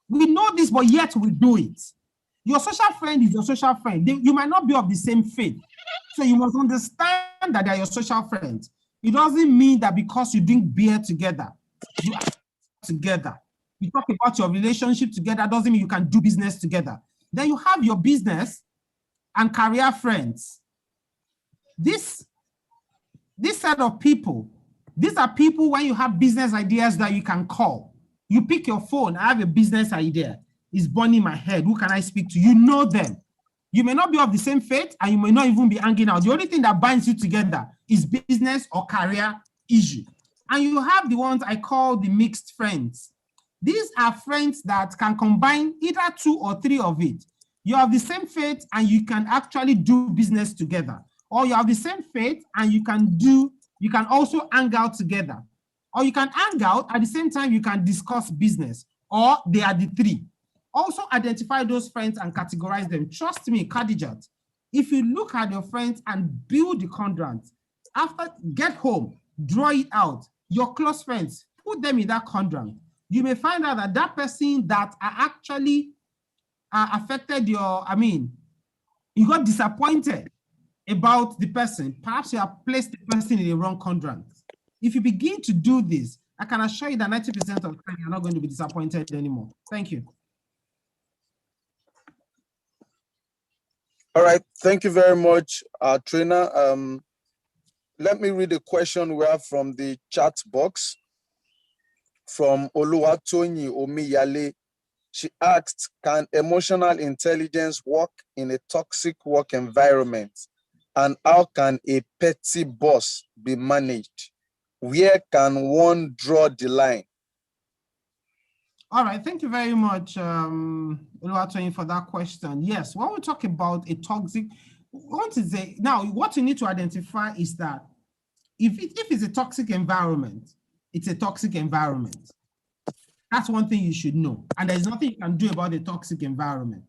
We know this, but yet we do it. Your social friend is your social friend. You might not be of the same faith. So you must understand that they're your social friends. It doesn't mean that because you drink beer together, you are together. You talk about your relationship together, doesn't mean you can do business together. Then you have your business and career friends. This set of people, these are people when you have business ideas that you can call. You pick your phone, I have a business idea. It's burning my head. Who can I speak to? You know them. You may not be of the same faith and you may not even be hanging out. The only thing that binds you together is business or career issue. And you have the ones I call the mixed friends. These are friends that can combine either 2 or 3 of it. You have the same faith and you can actually do business together. Or you have the same faith and you can also hang out together. Or you can hang out at the same time you can discuss business. Or they are the 3. Also identify those friends and categorize them. Trust me, Khadijat, if you look at your friends and build the quadrant, after get home, draw it out, your close friends, put them in that quadrant. You may find out that that person that are actually affected your, you got disappointed about the person. Perhaps you have placed the person in the wrong quadrant. If you begin to do this, I can assure you that 90% of the time you're not going to be disappointed anymore. Thank you. All right, thank you very much, trainer. Let me read a question we have from the chat box from Oluwatoyin Omiyale. She asked, can emotional intelligence work in a toxic work environment? And how can a petty boss be managed? Where can one draw the line? All right, thank you very much, Oluwatoyin, for that question. Yes, when we talk about a toxic, what you need to identify is that if it's a toxic environment, it's a toxic environment. That's one thing you should know. And there's nothing you can do about the toxic environment.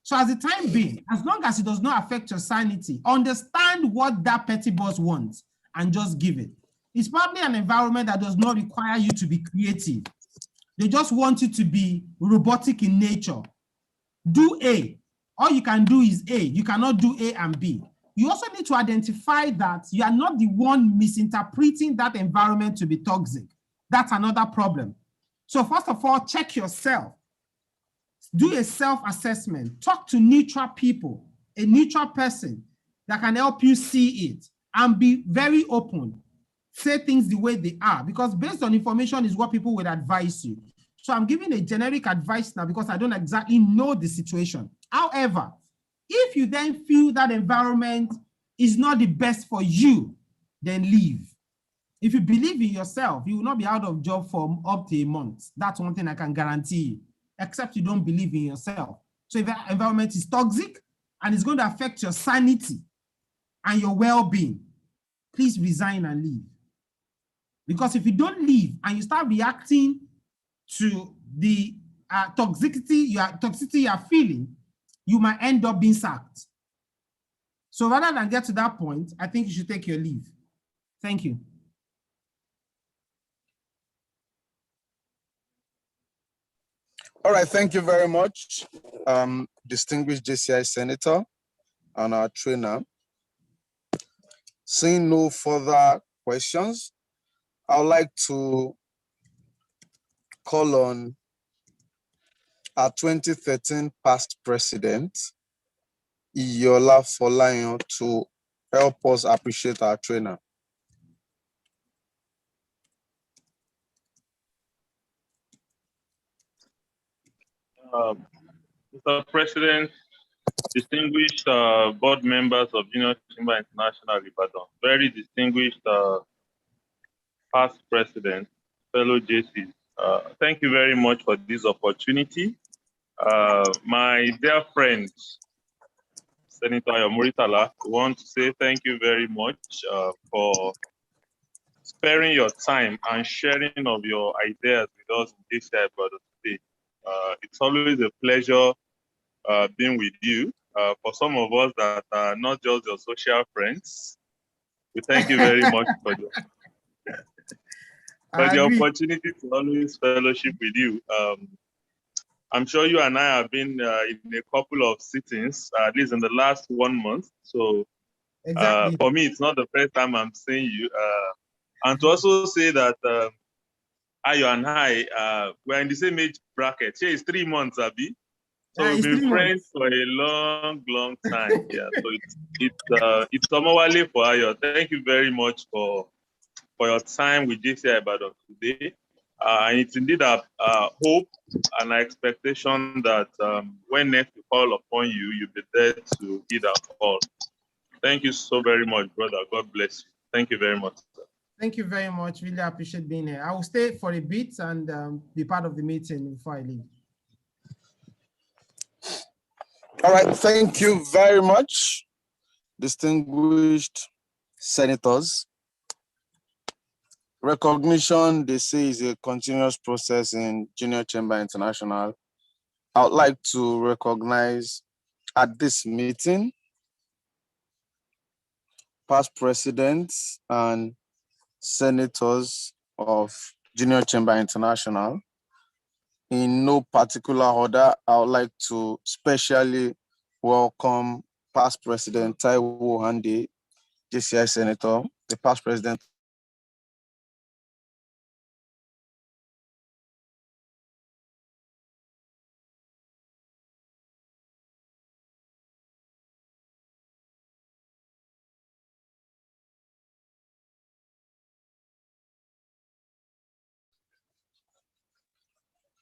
So as the time being, as long as it does not affect your sanity, understand what that petty boss wants and just give it. It's probably an environment that does not require you to be creative. They just want you to be robotic in nature. Do A. All you can do is A. You cannot do A and B. You also need to identify that you are not the one misinterpreting that environment to be toxic. That's another problem. So first of all, check yourself. Do a self-assessment. Talk to neutral people, a neutral person that can help you see it, and be very open. Say things the way they are, because based on information is what people would advise you. So I'm giving a generic advice now because I don't exactly know the situation. However, if you then feel that environment is not the best for you, then leave. If you believe in yourself, you will not be out of job for up to a month. That's one thing I can guarantee you, except you don't believe in yourself. So if that environment is toxic and it's going to affect your sanity and your well-being, please resign and leave. Because if you don't leave and you start reacting to the toxicity you are feeling, you might end up being sacked. So rather than get to that point, I think you should take your leave. Thank you. All right, thank you very much, distinguished JCI Senator and our trainer. Seeing no further questions, I would like to call on our 2013 past president, Iyola Folayan, to help us appreciate our trainer. Mr. President, distinguished board members of Junior Chamber International Ibadan, very distinguished past president, fellow JCs, thank you very much for this opportunity. My dear friends, Senator Ayomuritala, I want to say thank you very much for sparing your time and sharing of your ideas with us in JCI Ibadan today. It's always a pleasure being with you. For some of us that are not just your social friends, we thank you very much for the opportunity to always fellowship with you. I'm sure you and I have been in a couple of sittings, at least in the last 1 month. So exactly. For me, it's not the first time I'm seeing you. And to also say that Ayo and I, we're in the same age bracket. Here is 3 months, Abi. So we've been friends for a long, long time. Yeah. So it's Omowale for Ayo. Thank you very much for your time with JCI Ibadan today. And it's indeed a hope and expectation that when next we call upon you, you'll be there to heed our call. Thank you so very much, brother. God bless you. Thank you very much, sir. Thank you very much. Really appreciate being here. I will stay for a bit and be part of the meeting before I leave. All right, thank you very much, distinguished senators. Recognition, they say, is a continuous process in Junior Chamber International. I would like to recognize at this meeting past presidents and senators of Junior Chamber International. In no particular order, I would like to specially welcome past President Taiwo Hande, JCI Senator, the past president.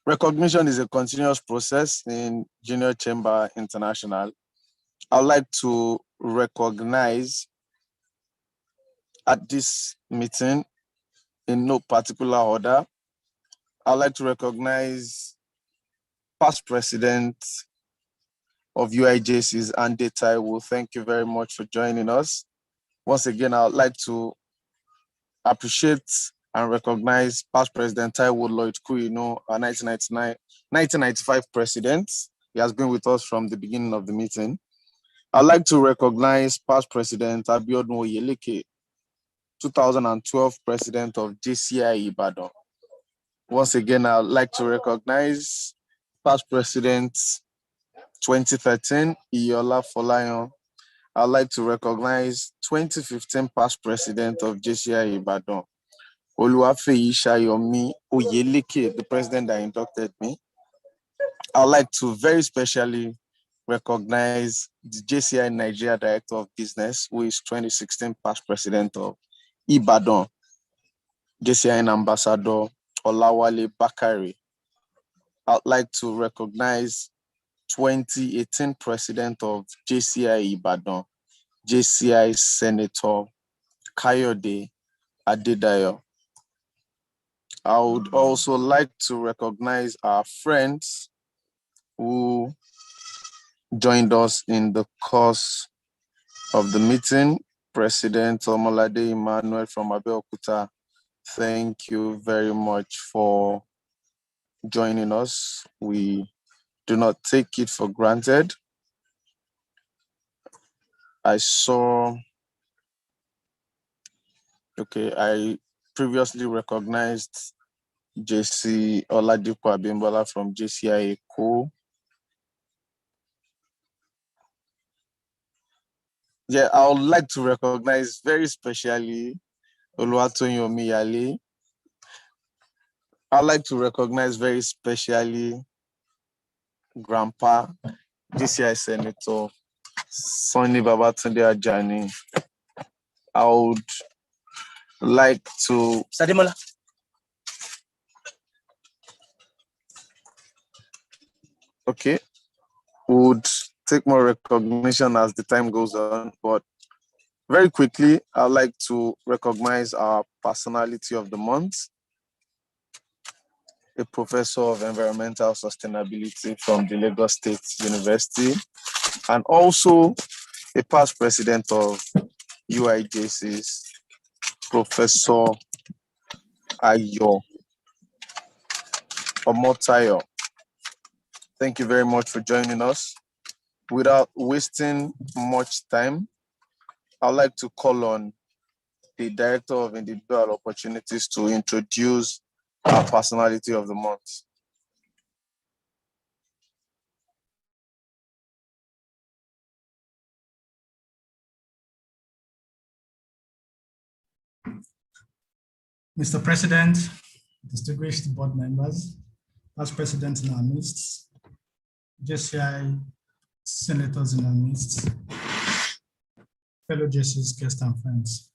Recognition is a continuous process in Junior Chamber International. I'd like to recognize at this meeting in no particular order. I'd like to recognize past president of UIJCs, Ande Taiwo. Thank you very much for joining us. Once again, I'd like to appreciate and recognize past President Taiwo Lloyd Kuyino, our 1995 president. He has been with us from the beginning of the meeting. I'd like to recognize past President Abiodun Oyeleke, 2012 president of JCI Ibadan. Once again, I'd like to recognize past President 2013, Iyola Folayan. I'd like to recognize 2015 past president of JCI Ibadan, Oluwafeyi Shayomi Oyeleke, the president that inducted me. I'd like to very specially recognize the JCI Nigeria Director of Business, who is 2016 past president of Ibadan, JCI Ambassador Olawale Bakari. I'd like to recognize 2018 president of JCI Ibadan, JCI Senator Kayode Adedayo. I would also like to recognize our friends who joined us in the course of the meeting. President Omolade Emmanuel from Abeokuta, thank you very much for joining us. We do not take it for granted. I previously recognized JC Oladipo Abimbola from JCI Eko. Yeah, I would like to recognize very specially Oluwatoyin Omiyale. I'd like to recognize very specially Grandpa, JCI Senator Sonny Babatunde Ajani. I would like to Sademola. Okay, would take more recognition as the time goes on, but very quickly, I'd like to recognize our personality of the month, a professor of environmental sustainability from the Lagos State University, and also a past president of UIJCs, Professor Ayo Omotayo. Thank you very much for joining us. Without wasting much time, I'd like to call on the Director of Individual Opportunities to introduce our personality of the month. Mr. President, distinguished board members, past presidents in our midst, JCI senators in our midst, fellow JCs, guests and friends.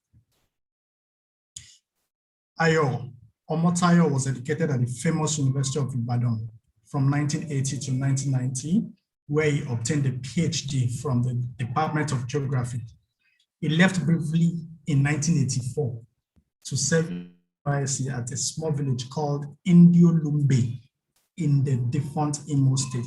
Ayo Omotayo was educated at the famous University of Ibadan from 1980 to 1990, where he obtained a PhD from the Department of Geography. He left briefly in 1984 to serve NYSC at a small village called Indiolumbe in the defunct Imo State.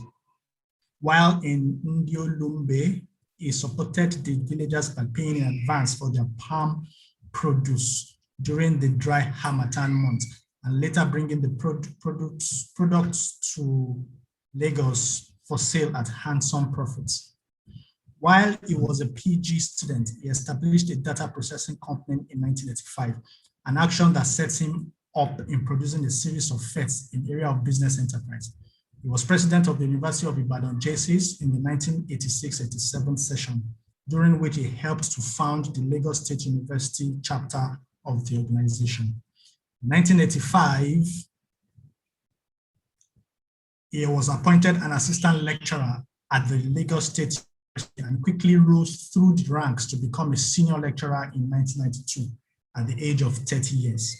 While in Indiolumbe, he supported the villagers by paying in advance for their palm produce during the dry Harmattan months, and later bringing the products to Lagos for sale at handsome profits. While he was a PG student, he established a data processing company in 1985, an action that set him up in producing a series of feats in the area of business enterprise. He was president of the University of Ibadan JCs in the 1986-87 session, during which he helped to found the Lagos State University chapter of the organization. In 1985, he was appointed an assistant lecturer at the Lagos State University and quickly rose through the ranks to become a senior lecturer in 1992 at the age of 30 years.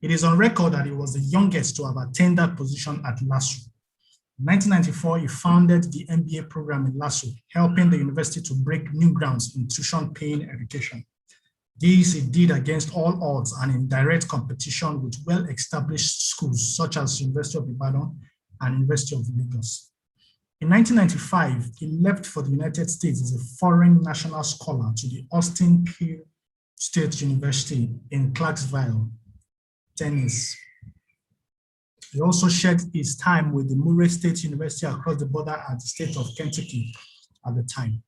It is on record that he was the youngest to have attained that position at LASU. In 1994, he founded the MBA program in LASU, helping the university to break new grounds in tuition-paying education. This he did against all odds and in direct competition with well-established schools such as University of Ibadan and University of Lagos. In 1995, he left for the United States as a foreign national scholar to the Austin Peay State University in Clarksville, Tennessee. He also shared his time with the Murray State University across the border at the state of Kentucky at the time.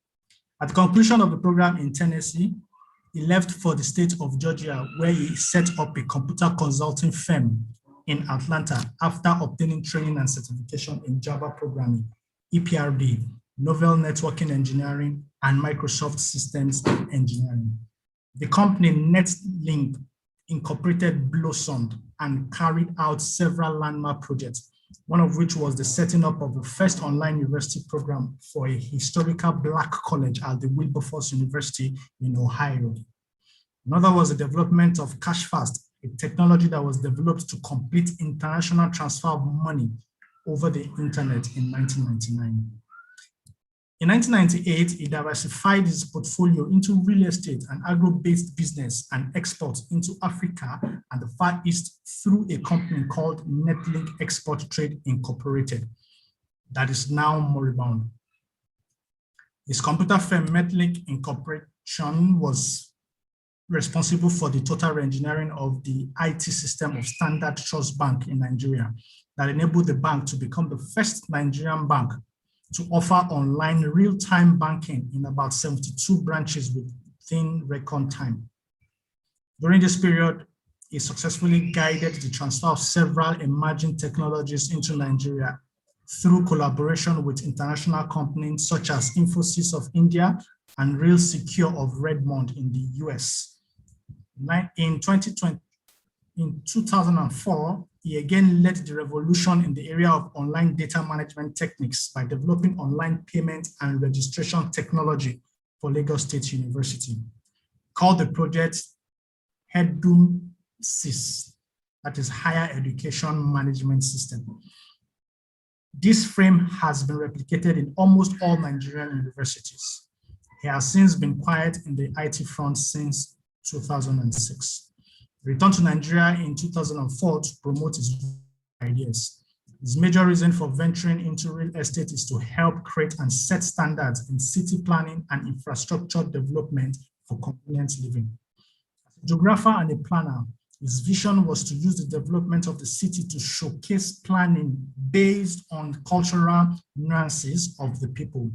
At the conclusion of the program in Tennessee, he left for the state of Georgia, where he set up a computer consulting firm in Atlanta after obtaining training and certification in Java programming, EPRD, novel networking engineering, and Microsoft Systems Engineering. The company NetLink incorporated blossomed and carried out several landmark projects, one of which was the setting up of the first online university program for a historical Black college at the Wilberforce University in Ohio. Another was the development of CashFast, a technology that was developed to complete international transfer of money over the internet in 1999. In 1998, he diversified his portfolio into real estate and agro-based business and exports into Africa and the Far East through a company called NetLink Export Trade Incorporated that is now moribund. His computer firm NetLink Incorporation was responsible for the total re-engineering of the IT system of Standard Trust Bank in Nigeria that enabled the bank to become the first Nigerian bank to offer online real-time banking in about 72 branches within record time. During this period, he successfully guided the transfer of several emerging technologies into Nigeria through collaboration with international companies such as Infosys of India and Real Secure of Redmond in the US. In 2004, he again led the revolution in the area of online data management techniques by developing online payment and registration technology for Lagos State University, called the project HEDUMSYS, that is Higher Education Management System. This frame has been replicated in almost all Nigerian universities. He has since been quiet in the IT front since 2006. He returned to Nigeria in 2004 to promote his ideas. His major reason for venturing into real estate is to help create and set standards in city planning and infrastructure development for convenient living. As a geographer and a planner, his vision was to use the development of the city to showcase planning based on cultural nuances of the people.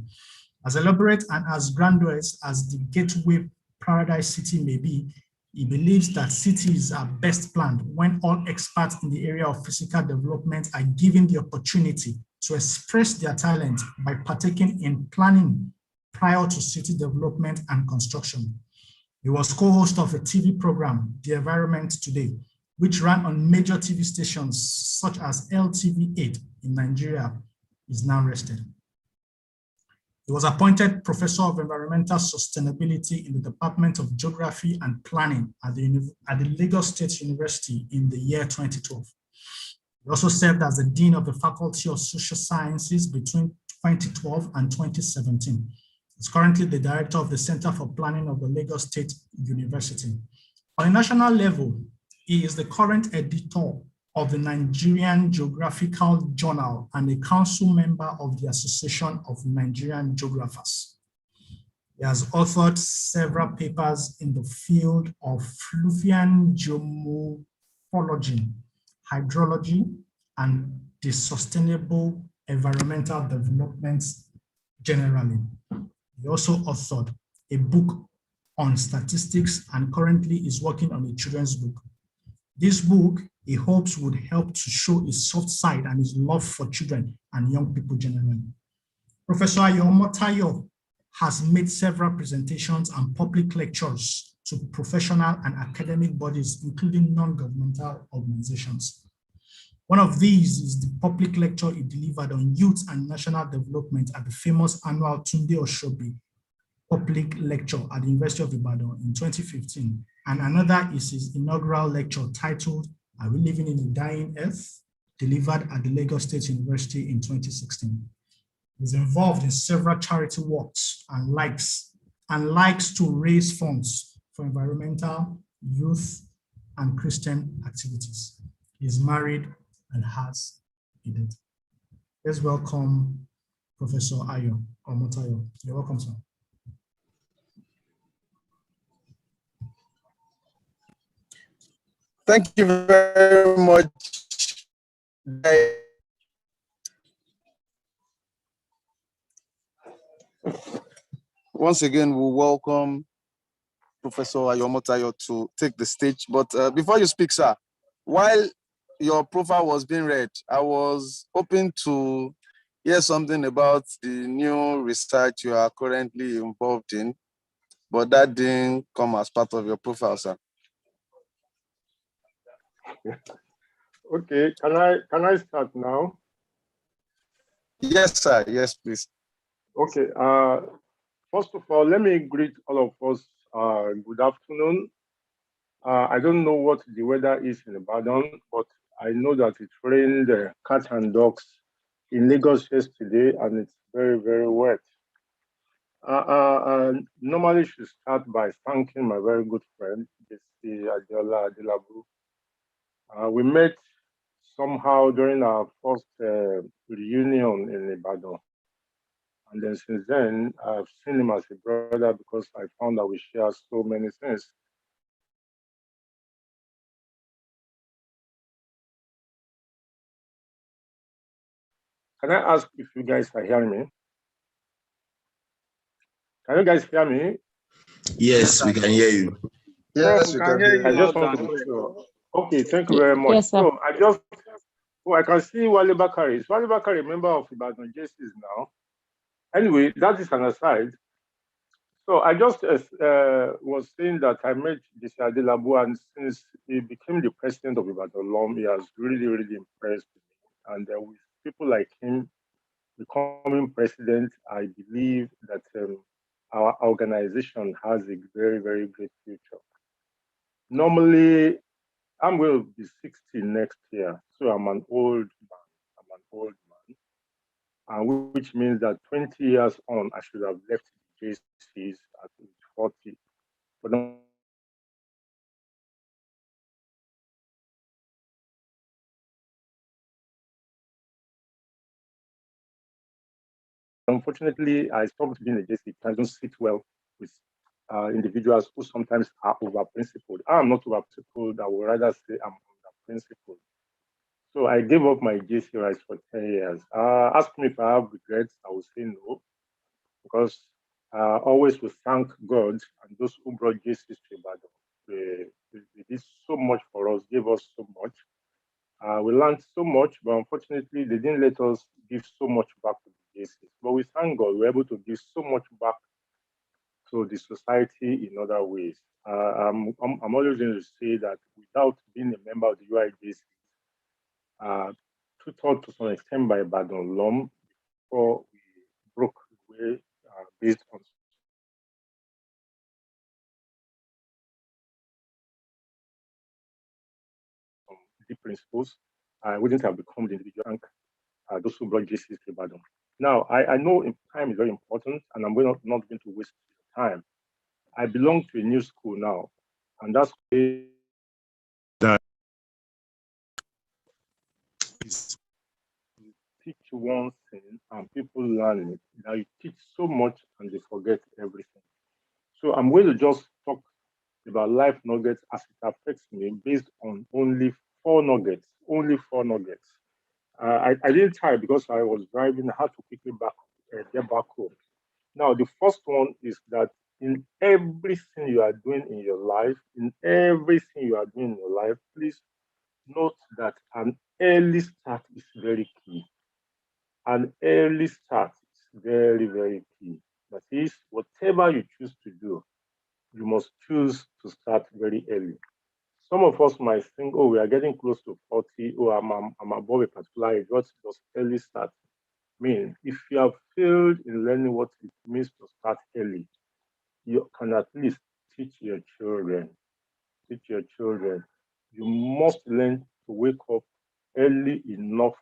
As elaborate and as grandiose as the Gateway Paradise City may be, he believes that cities are best planned when all experts in the area of physical development are given the opportunity to express their talent by partaking in planning prior to city development and construction. He was co-host of a TV program, The Environment Today, which ran on major TV stations such as LTV8 in Nigeria. Is now rested. He was appointed Professor of Environmental Sustainability in the Department of Geography and Planning at the Lagos State University in the year 2012. He also served as the Dean of the Faculty of Social Sciences between 2012 and 2017. He's currently the Director of the Center for Planning of the Lagos State University. On a national level, he is the current editor of the Nigerian Geographical Journal and a council member of the Association of Nigerian Geographers. He has authored several papers in the field of fluvial geomorphology, hydrology, and the sustainable environmental development generally. He also authored a book on statistics and currently is working on a children's book. This book he hopes would help to show his soft side and his love for children and young people generally. Professor Ayo Omotayo has made several presentations and public lectures to professional and academic bodies, including non-governmental organizations. One of these is the public lecture he delivered on youth and national development at the famous annual Tunde Oshobi public lecture at the University of Ibadan in 2015. And another is his inaugural lecture titled, Are We Living in a Dying Earth?, delivered at the Lagos State University in 2016. He's involved in several charity works and likes to raise funds for environmental, youth, and Christian activities. He's married and has a daughter. Let's welcome Professor Ayo Omotayo. You're welcome, sir. Thank you very much. Once again, we welcome Professor Ayo Omotayo to take the stage. But before you speak, sir, while your profile was being read, I was hoping to hear something about the new research you are currently involved in, but that didn't come as part of your profile, sir. Okay, can I start now? Yes, sir. Yes, please. Okay. First of all, let me greet all of us. Good afternoon. I don't know what the weather is in Ibadan, but I know that it rained cats and dogs in Lagos yesterday, and it's very, very wet. Normally should start by thanking my very good friend, Jesse Adiola Adelabu. We met somehow during our first reunion in Ibadan. And then since then, I've seen him as a brother because I found that we share so many things. Can I ask if you guys are hearing me? Can you guys hear me? Yes, we can hear you. Yes, we can hear you. I just want to be sure. Okay, thank you very much. Yes, so I can see Wale Bakari. Is Wale Bakari a member of Ibadan JCs now? Anyway, that is an aside. So I just was saying that I met Jesse Adelabu, and since he became the president of Ibadan LOM, he has really, really impressed me. And with people like him becoming president, I believe that our organization has a very, very great future. Normally, I'm going to be 60 next year, so I'm an old man. Which means that 20 years on, I should have left the JCs at age 40. But unfortunately, I stopped being a JC. I don't sit well with individuals who sometimes are over-principled. I'm not over-principled. I would rather say I'm under-principled. So I gave up my JC rights for 10 years. Ask me if I have regrets, I will say no, because I always will thank God and those who brought JCs to Ibadan. They did so much for us, gave us so much. We learned so much, but unfortunately, they didn't let us give so much back to the JCs. But we thank God we're able to give so much back to the society in other ways. I'm always going to say that without being a member of the UIJC, tutored to some extent by Ibadan LOM before we broke away based on the principles, I wouldn't have become the individual rank those who brought JCs to Ibadan. Now, I know time is very important, and I'm not going to waste time. I belong to a new school now, and that's that is you teach one thing and people learn it. Now you teach so much and they forget everything. So I'm going to just talk about life nuggets as it affects me based on only 4 nuggets. Only 4 nuggets. I didn't try because I was driving. I had to quickly get back home. Now, the first one is that in everything you are doing in your life, please note that an early start is very key. An early start is very, very key. That is, whatever you choose to do, you must choose to start very early. Some of us might think, oh, we are getting close to 40, oh, I'm above a particular age. What does early start mean? If you have failed in learning what it means to start early, you can at least teach your children. Teach your children. You must learn to wake up early enough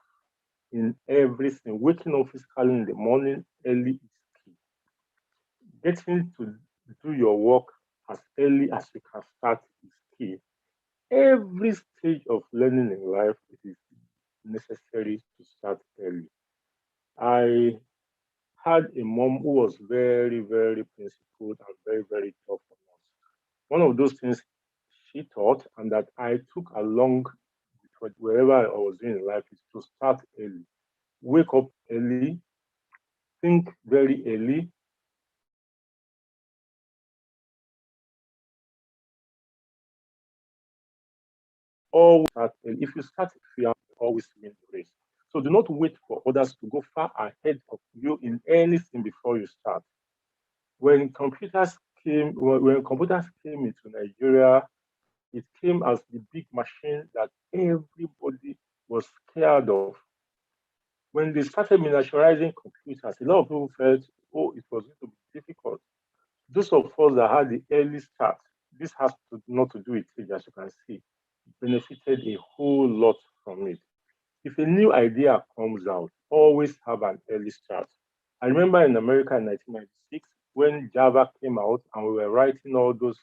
in everything. Waking up physically in the morning early is key. Getting to do your work as early as you can start is key. Every stage of learning in life, it is necessary to start early. I had a mom who was very, very principled and very, very tough on us. One of those things she taught and that I took along with wherever I was doing in life is to start early. Wake up early, think very early. Always start early. If you start, you have always win the race. So do not wait for others to go far ahead of you in anything before you start. When computers when computers came into Nigeria, it came as the big machine that everybody was scared of. When they started miniaturizing computers, a lot of people felt, oh, it was going to be difficult. Those of us that had the early start, this has not to do with age, as you can see, benefited a whole lot from it. If a new idea comes out, always have an early start. I remember in America in 1996 when Java came out and we were writing all those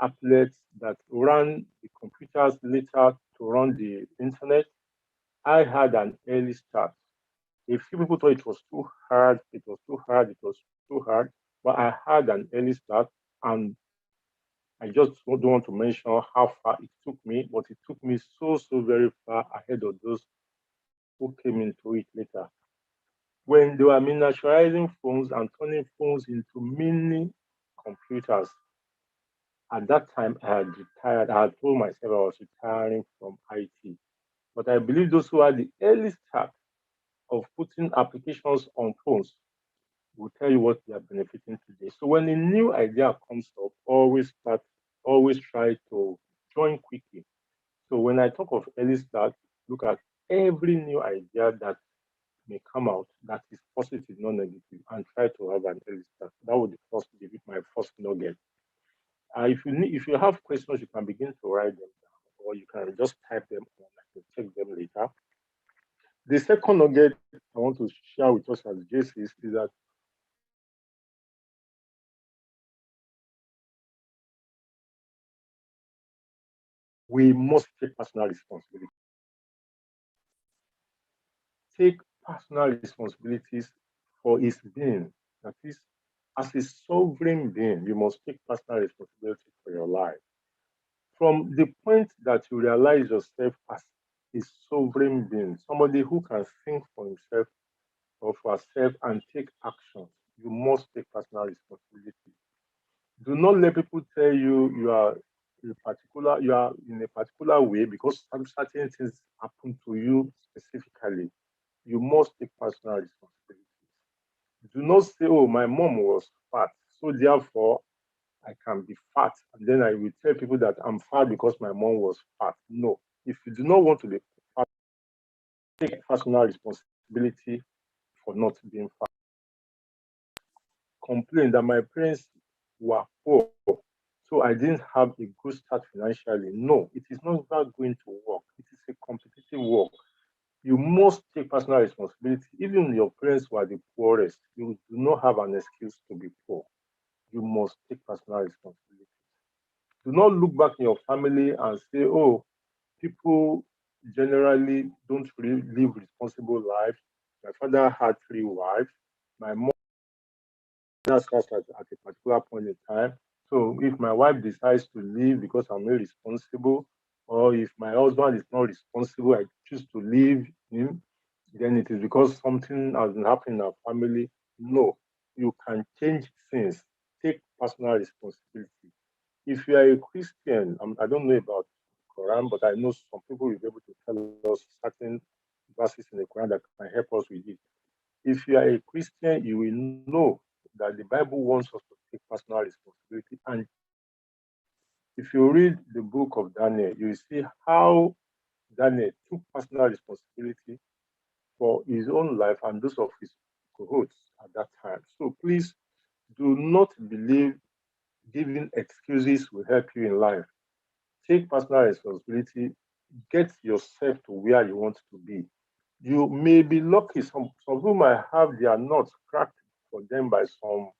applets that ran the computers later to run the internet. I had an early start. A few people thought it was too hard, it was too hard, it was too hard, but I had an early start and I just don't want to mention how far it took me, but it took me so very far ahead of those who came into it later. When they were miniaturizing phones and turning phones into mini computers, at that time I had retired. I had told myself I was retiring from IT. But I believe those who had the early start of putting applications on phones will tell you what they are benefiting today. So when a new idea comes up, always try to join quickly. So when I talk of early start, look at every new idea that may come out that is positive, not negative, and try to have an early start. That would be my first nugget. If you have questions, you can begin to write them down, or you can just type them on. I can check them later. The second nugget I want to share with us as JCs is that we must take personal responsibility. Take personal responsibilities for its being. That is, as a sovereign being, you must take personal responsibility for your life. From the point that you realize yourself as a sovereign being, somebody who can think for himself or for herself and take action, you must take personal responsibility. Do not let people tell you you are in a particular way because certain things happen to you specifically. You must take personal responsibility. Do not say, oh, my mom was fat, so therefore I can be fat. And then I will tell people that I'm fat because my mom was fat. No. If you do not want to be fat, take personal responsibility for not being fat. Complain that my parents were poor, so I didn't have a good start financially. No, it is not going to work. It is a competitive work. You must take personal responsibility. Even your parents were the poorest, you do not have an excuse to be poor. You must take personal responsibility. Do not look back in your family and say, oh, people generally don't really live responsible lives. My father had 3 wives. My mom has at a particular point in time. So if my wife decides to leave because I'm irresponsible, or if my husband is not responsible, I choose to leave him, then it is because something has been happening in our family. No, you can change things. Take personal responsibility. If you are a Christian, I don't know about Quran, but I know some people will be able to tell us certain verses in the Quran that can help us with it. If you are a Christian, you will know that the Bible wants us to take personal responsibility. And if you read the book of Daniel, you will see how Daniel took personal responsibility for his own life and those of his cohorts at that time. So please do not believe giving excuses will help you in life. Take personal responsibility, get yourself to where you want to be. You may be lucky. Some people might have their nuts cracked for them by some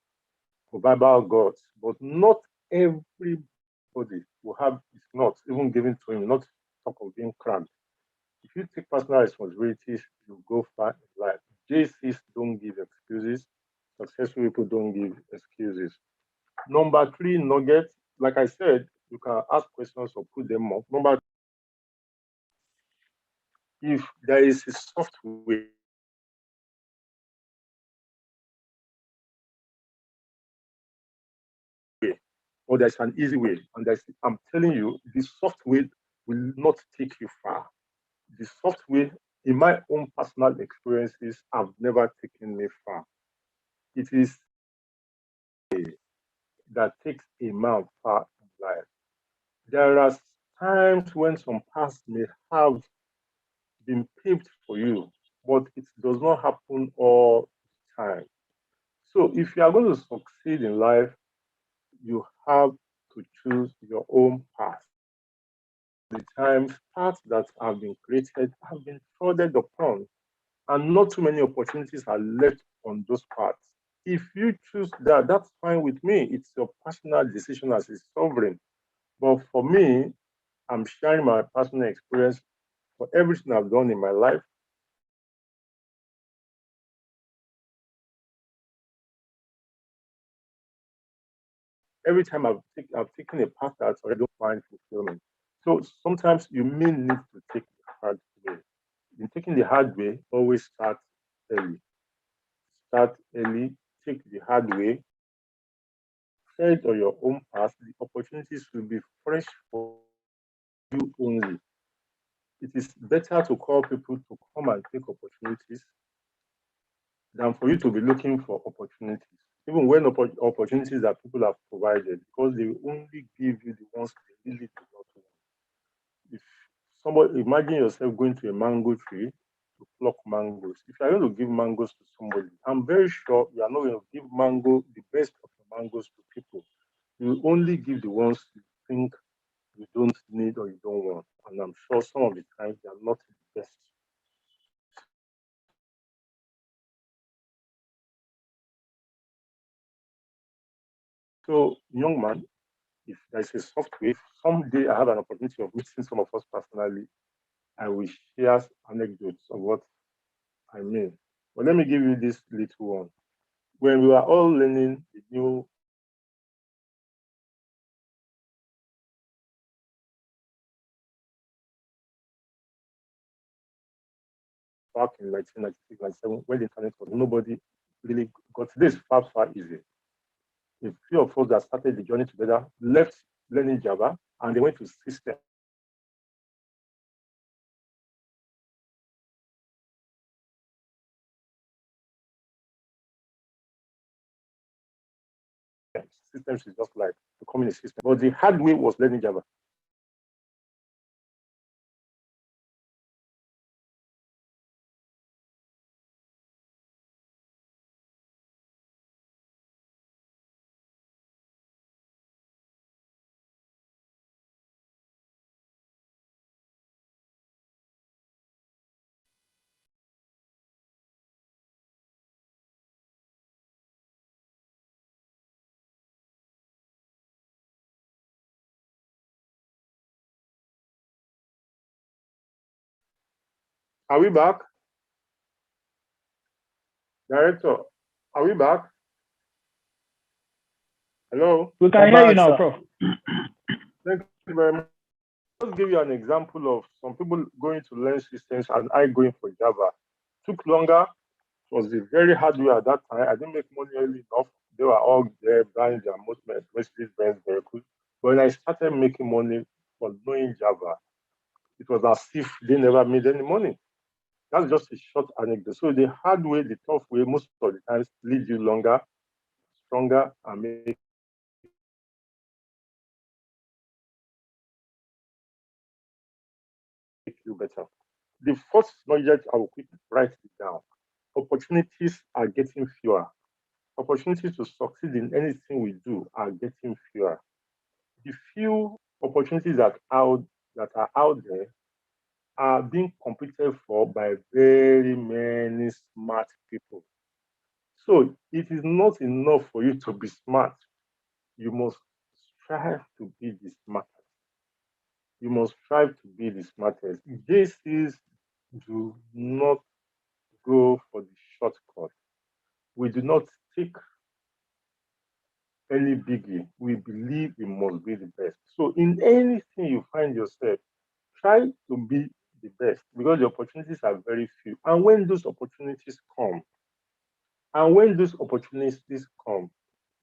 Bible gods, but not everybody will have his nuts even given to him, not talk of being cracked. If you take personal responsibilities, you go far in life. JCs don't give excuses. Successful people don't give excuses. Number 3 nugget, like I said, you can ask questions or put them up. Number 2, if there is a software or there's an easy way, and I'm telling you, the software will not take you far. The software, in my own personal experiences, have never taken me far. It is that takes a man far in life. There are times when some paths may have been paved for you, but it does not happen all the time. So if you are going to succeed in life, you have to choose your own path. The times paths that have been created have been trodden upon, and not too many opportunities are left on those paths. If you choose that, that's fine with me. It's your personal decision as a sovereign. But for me, I'm sharing my personal experience for everything I've done in my life. Every time I've taken a path that's already find fulfillment. So sometimes you may need to take the hard way. In taking the hard way, always start early. Start early, take the hard way, tread on your own path. The opportunities will be fresh for you only. It is better to call people to come and take opportunities than for you to be looking for opportunities. Even when opportunities that people have provided, because they only give you the ones they really do not want. If somebody, imagine yourself going to a mango tree to pluck mangoes. If you're going to give mangoes to somebody, I'm very sure you are not going to give the best of the mangoes to people. You only give the ones you think you don't need or you don't want. And I'm sure some of the times they are not the best. So, young man, if there's a software, someday I have an opportunity of meeting some of us personally, I will share anecdotes of what I mean. But let me give you this little one. When we were all learning the new back in 1996, 97, when the internet was, nobody really got this far easy. A few of us that started the journey together left learning Java and they went to system. Systems is just like becoming a system, but the hard way was learning Java. Are we back? Director, are we back? Hello? We can hear you now, Prof. Thank you very much. I'll give you an example of some people going to learn systems and I going for Java. It took longer. It was a very hard way at that time. I didn't make money early enough. They were all there buying their Mercedes-Benz vehicles. But when I started making money for knowing Java, it was as if they never made any money. That's just a short anecdote. So the hard way, the tough way, most of the times lead you longer, stronger, and make you better. The first knowledge I will quickly write it down. Opportunities are getting fewer. Opportunities to succeed in anything we do are getting fewer. The few opportunities that are out there are being competed for by very many smart people. So it is not enough for you to be smart. You must strive to be the smartest. You must strive to be the smartest. JCs do not go for the shortcut. We do not take any biggie. We believe we must be the best. So in anything you find yourself, try to be the best because the opportunities are very few. And when those opportunities come,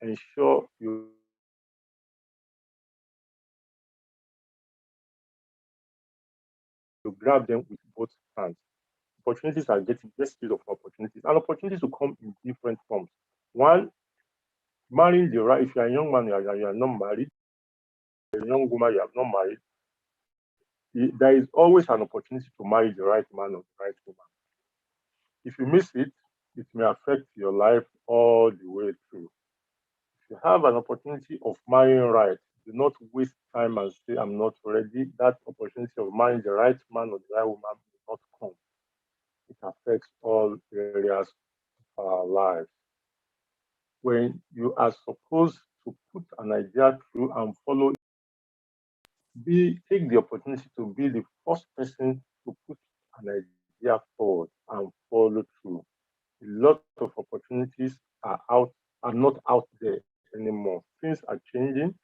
ensure you grab them with both hands. Opportunities are getting best use of opportunities, and opportunities will come in different forms. One, marrying the right. If you are a young man, you are not married. A young woman, you are not married. There is always an opportunity to marry the right man or the right woman. If you miss it, it may affect your life all the way through. If you have an opportunity of marrying right, do not waste time and say, I'm not ready. That opportunity of marrying the right man or the right woman will not come. It affects all areas of our lives. When you are supposed to put an idea through and follow it, take the opportunity to be the first person to put an idea forward and follow through. A lot of opportunities are not out there anymore. Things are changing.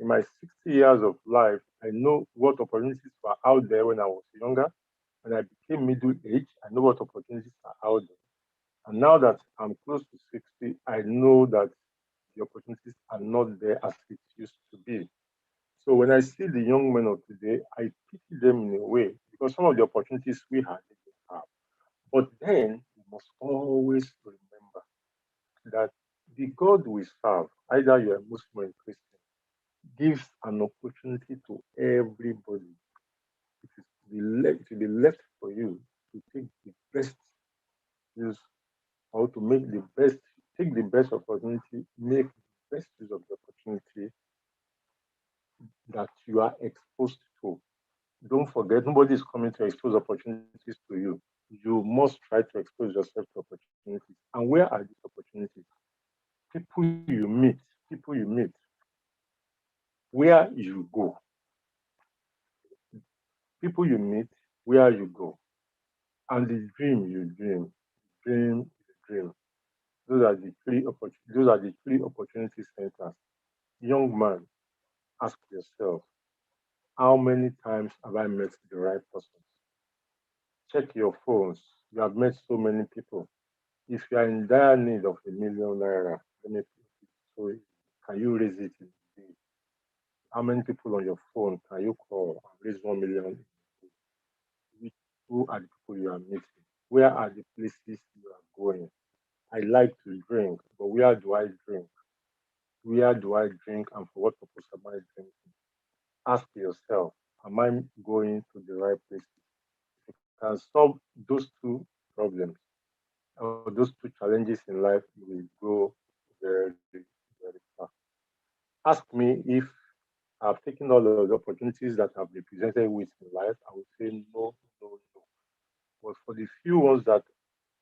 In my 60 years of life, I know what opportunities were out there when I was younger. When I became middle age, I know what opportunities are out there. And now that I'm close to 60, I know that the opportunities are not there as it used to be. So when I see the young men of today, I pity them in a way because some of the opportunities we had, they didn't have. But then we must always remember that the God we serve, either you're a Muslim or a Christian, gives an opportunity to everybody. It will be left for you to take the best use or to take the best opportunity, make the best use of the opportunity that you are exposed to. Don't forget, nobody is coming to expose opportunities to you. You must try to expose yourself to opportunities. And where are these opportunities? People you meet, where you go. People you meet, where you go. And the dream you dream. Those are the three opportunity centers. Young man, ask yourself, how many times have I met the right person? Check your phones. You have met so many people. If you are in dire need of #1,000,000, let me put it so can you raise it in a day? How many people on your phone can you call and raise 1,000,000? Who are the people you are meeting? Where are the places you are going? I like to drink, but where do I drink? Where do I drink and for what purpose am I drinking? Ask yourself, am I going to the right places? If you can solve those two problems or those two challenges in life, you will go very, very far. Ask me if I've taken all of the opportunities that I've been presented with in life. I would say no, no, no. But for the few ones that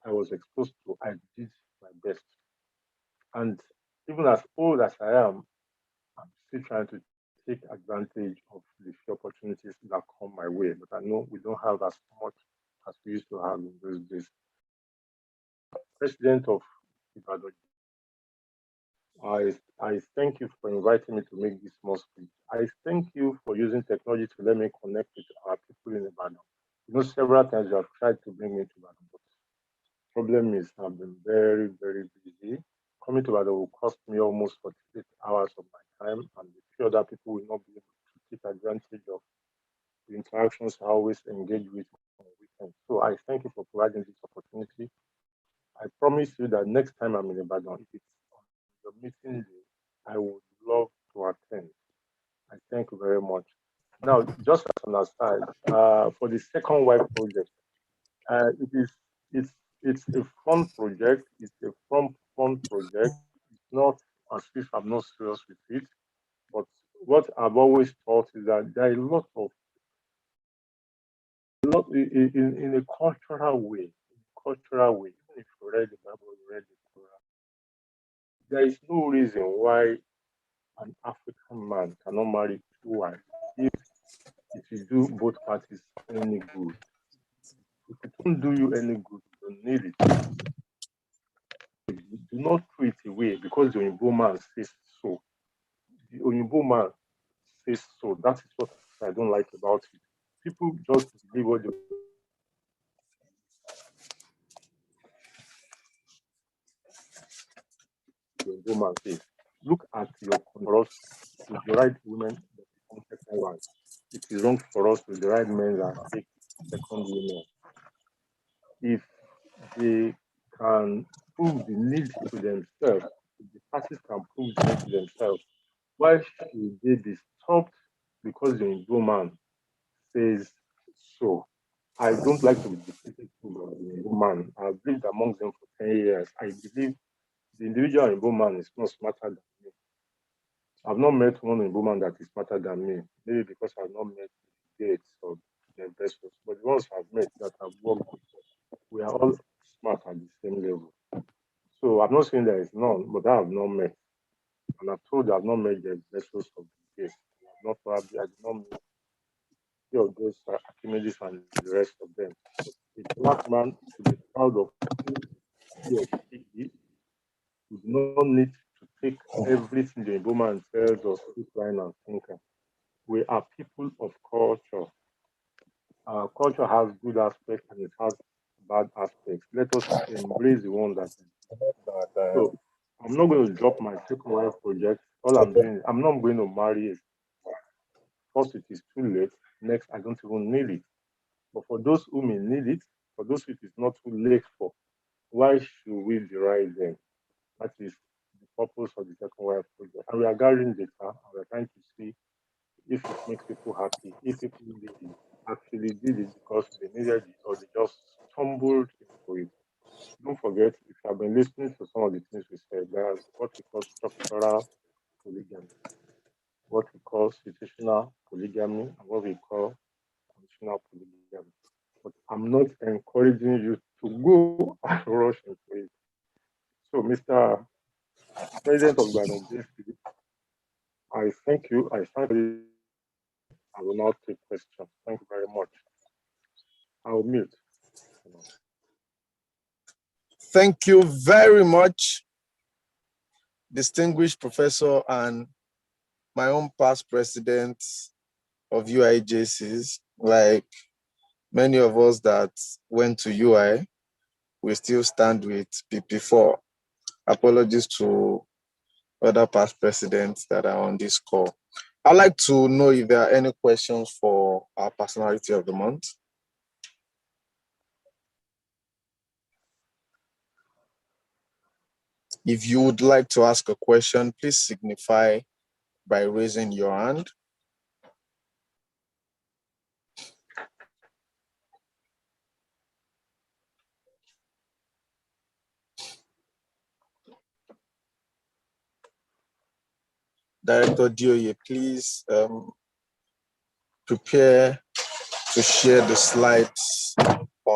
I was exposed to, I did my best. And even as old as I am, I'm still trying to take advantage of the few opportunities that come my way. But I know we don't have as much as we used to have in those days. President of Ibadan, I thank you for inviting me to make this small speech. I thank you for using technology to let me connect with our people in Ibadan. You know, several times you have tried to bring me to Ibadan, but the problem is I've been very, very busy. Coming to Ibadan will cost me almost 48 hours of my time, and a few other people will not be able to take advantage of the interactions I always engage with on the weekend. So I thank you for providing this opportunity. I promise you that next time I'm in Ibadan, if it's on your meeting day, I would love to attend. I thank you very much. Now, just as an aside, for the second wife project, it's a fun project. It's a fun project. It's not as if I'm not serious with it, but what I've always thought is that there are a lot in a cultural way. Even if you read the Bible, you read the Quran, there is no reason why an African man cannot marry two wives if it will do both parties any good. If it won't do you any good, you don't need it. Do not throw it away because the Oyinbo man says so. The Oyinbo man says so. That is what I don't like about it. People just believe what the Oyinbo man says. Look at your controls with the right women that become second wives. It is wrong for us with the right men that take second women. If they can prove the need to themselves, if the parties can prove the need to themselves, why should they be stopped because the Oyinbo man says so? I don't like to be dictated to by the Oyinbo man. I've lived among them for 10 years. I believe the individual Oyinbo man is not smarter than me. I've not met one Oyinbo man that is smarter than me, maybe because I've not met Gates or the investors, but the ones I've met that I've worked with, we are all smart at the same level. So I'm not saying there is none, but I have not met. And I've told you I've not met the investors of the case. I did not meet of those Archimedes and the rest of them. A black man should be proud of who he or she is. We do not need to take everything the Oyinbo man tells us with line and thinker. We are people of culture. Our culture has good aspects and it has bad aspects. Let us embrace the one that is. So I'm not going to drop my second wife project. All I'm doing is I'm not going to marry it. First, it is too late. Next, I don't even need it. But for those who may need it, for those who it is not too late for, why should we deride them? That is the purpose of the second wife project. And we are gathering data and we're trying to see if it makes people happy, if people actually did it because they needed it or they just stumbled into it. Don't forget, if you have been listening to some of the things we said, there's what we call structural polygamy, what we call situational polygamy, and what we call conditional polygamy. But I'm not encouraging you to go and rush into it. So, Mr. President of Ibadan, I thank you. I thank you. I will not take questions. Thank you very much. I'll mute. Thank you very much, distinguished professor and my own past president of UIJCs. Like many of us that went to UI, we still stand with PP4. Apologies to other past presidents that are on this call. I'd like to know if there are any questions for our personality of the month. If you would like to ask a question, please signify by raising your hand. Director Dioye, please prepare to share the slides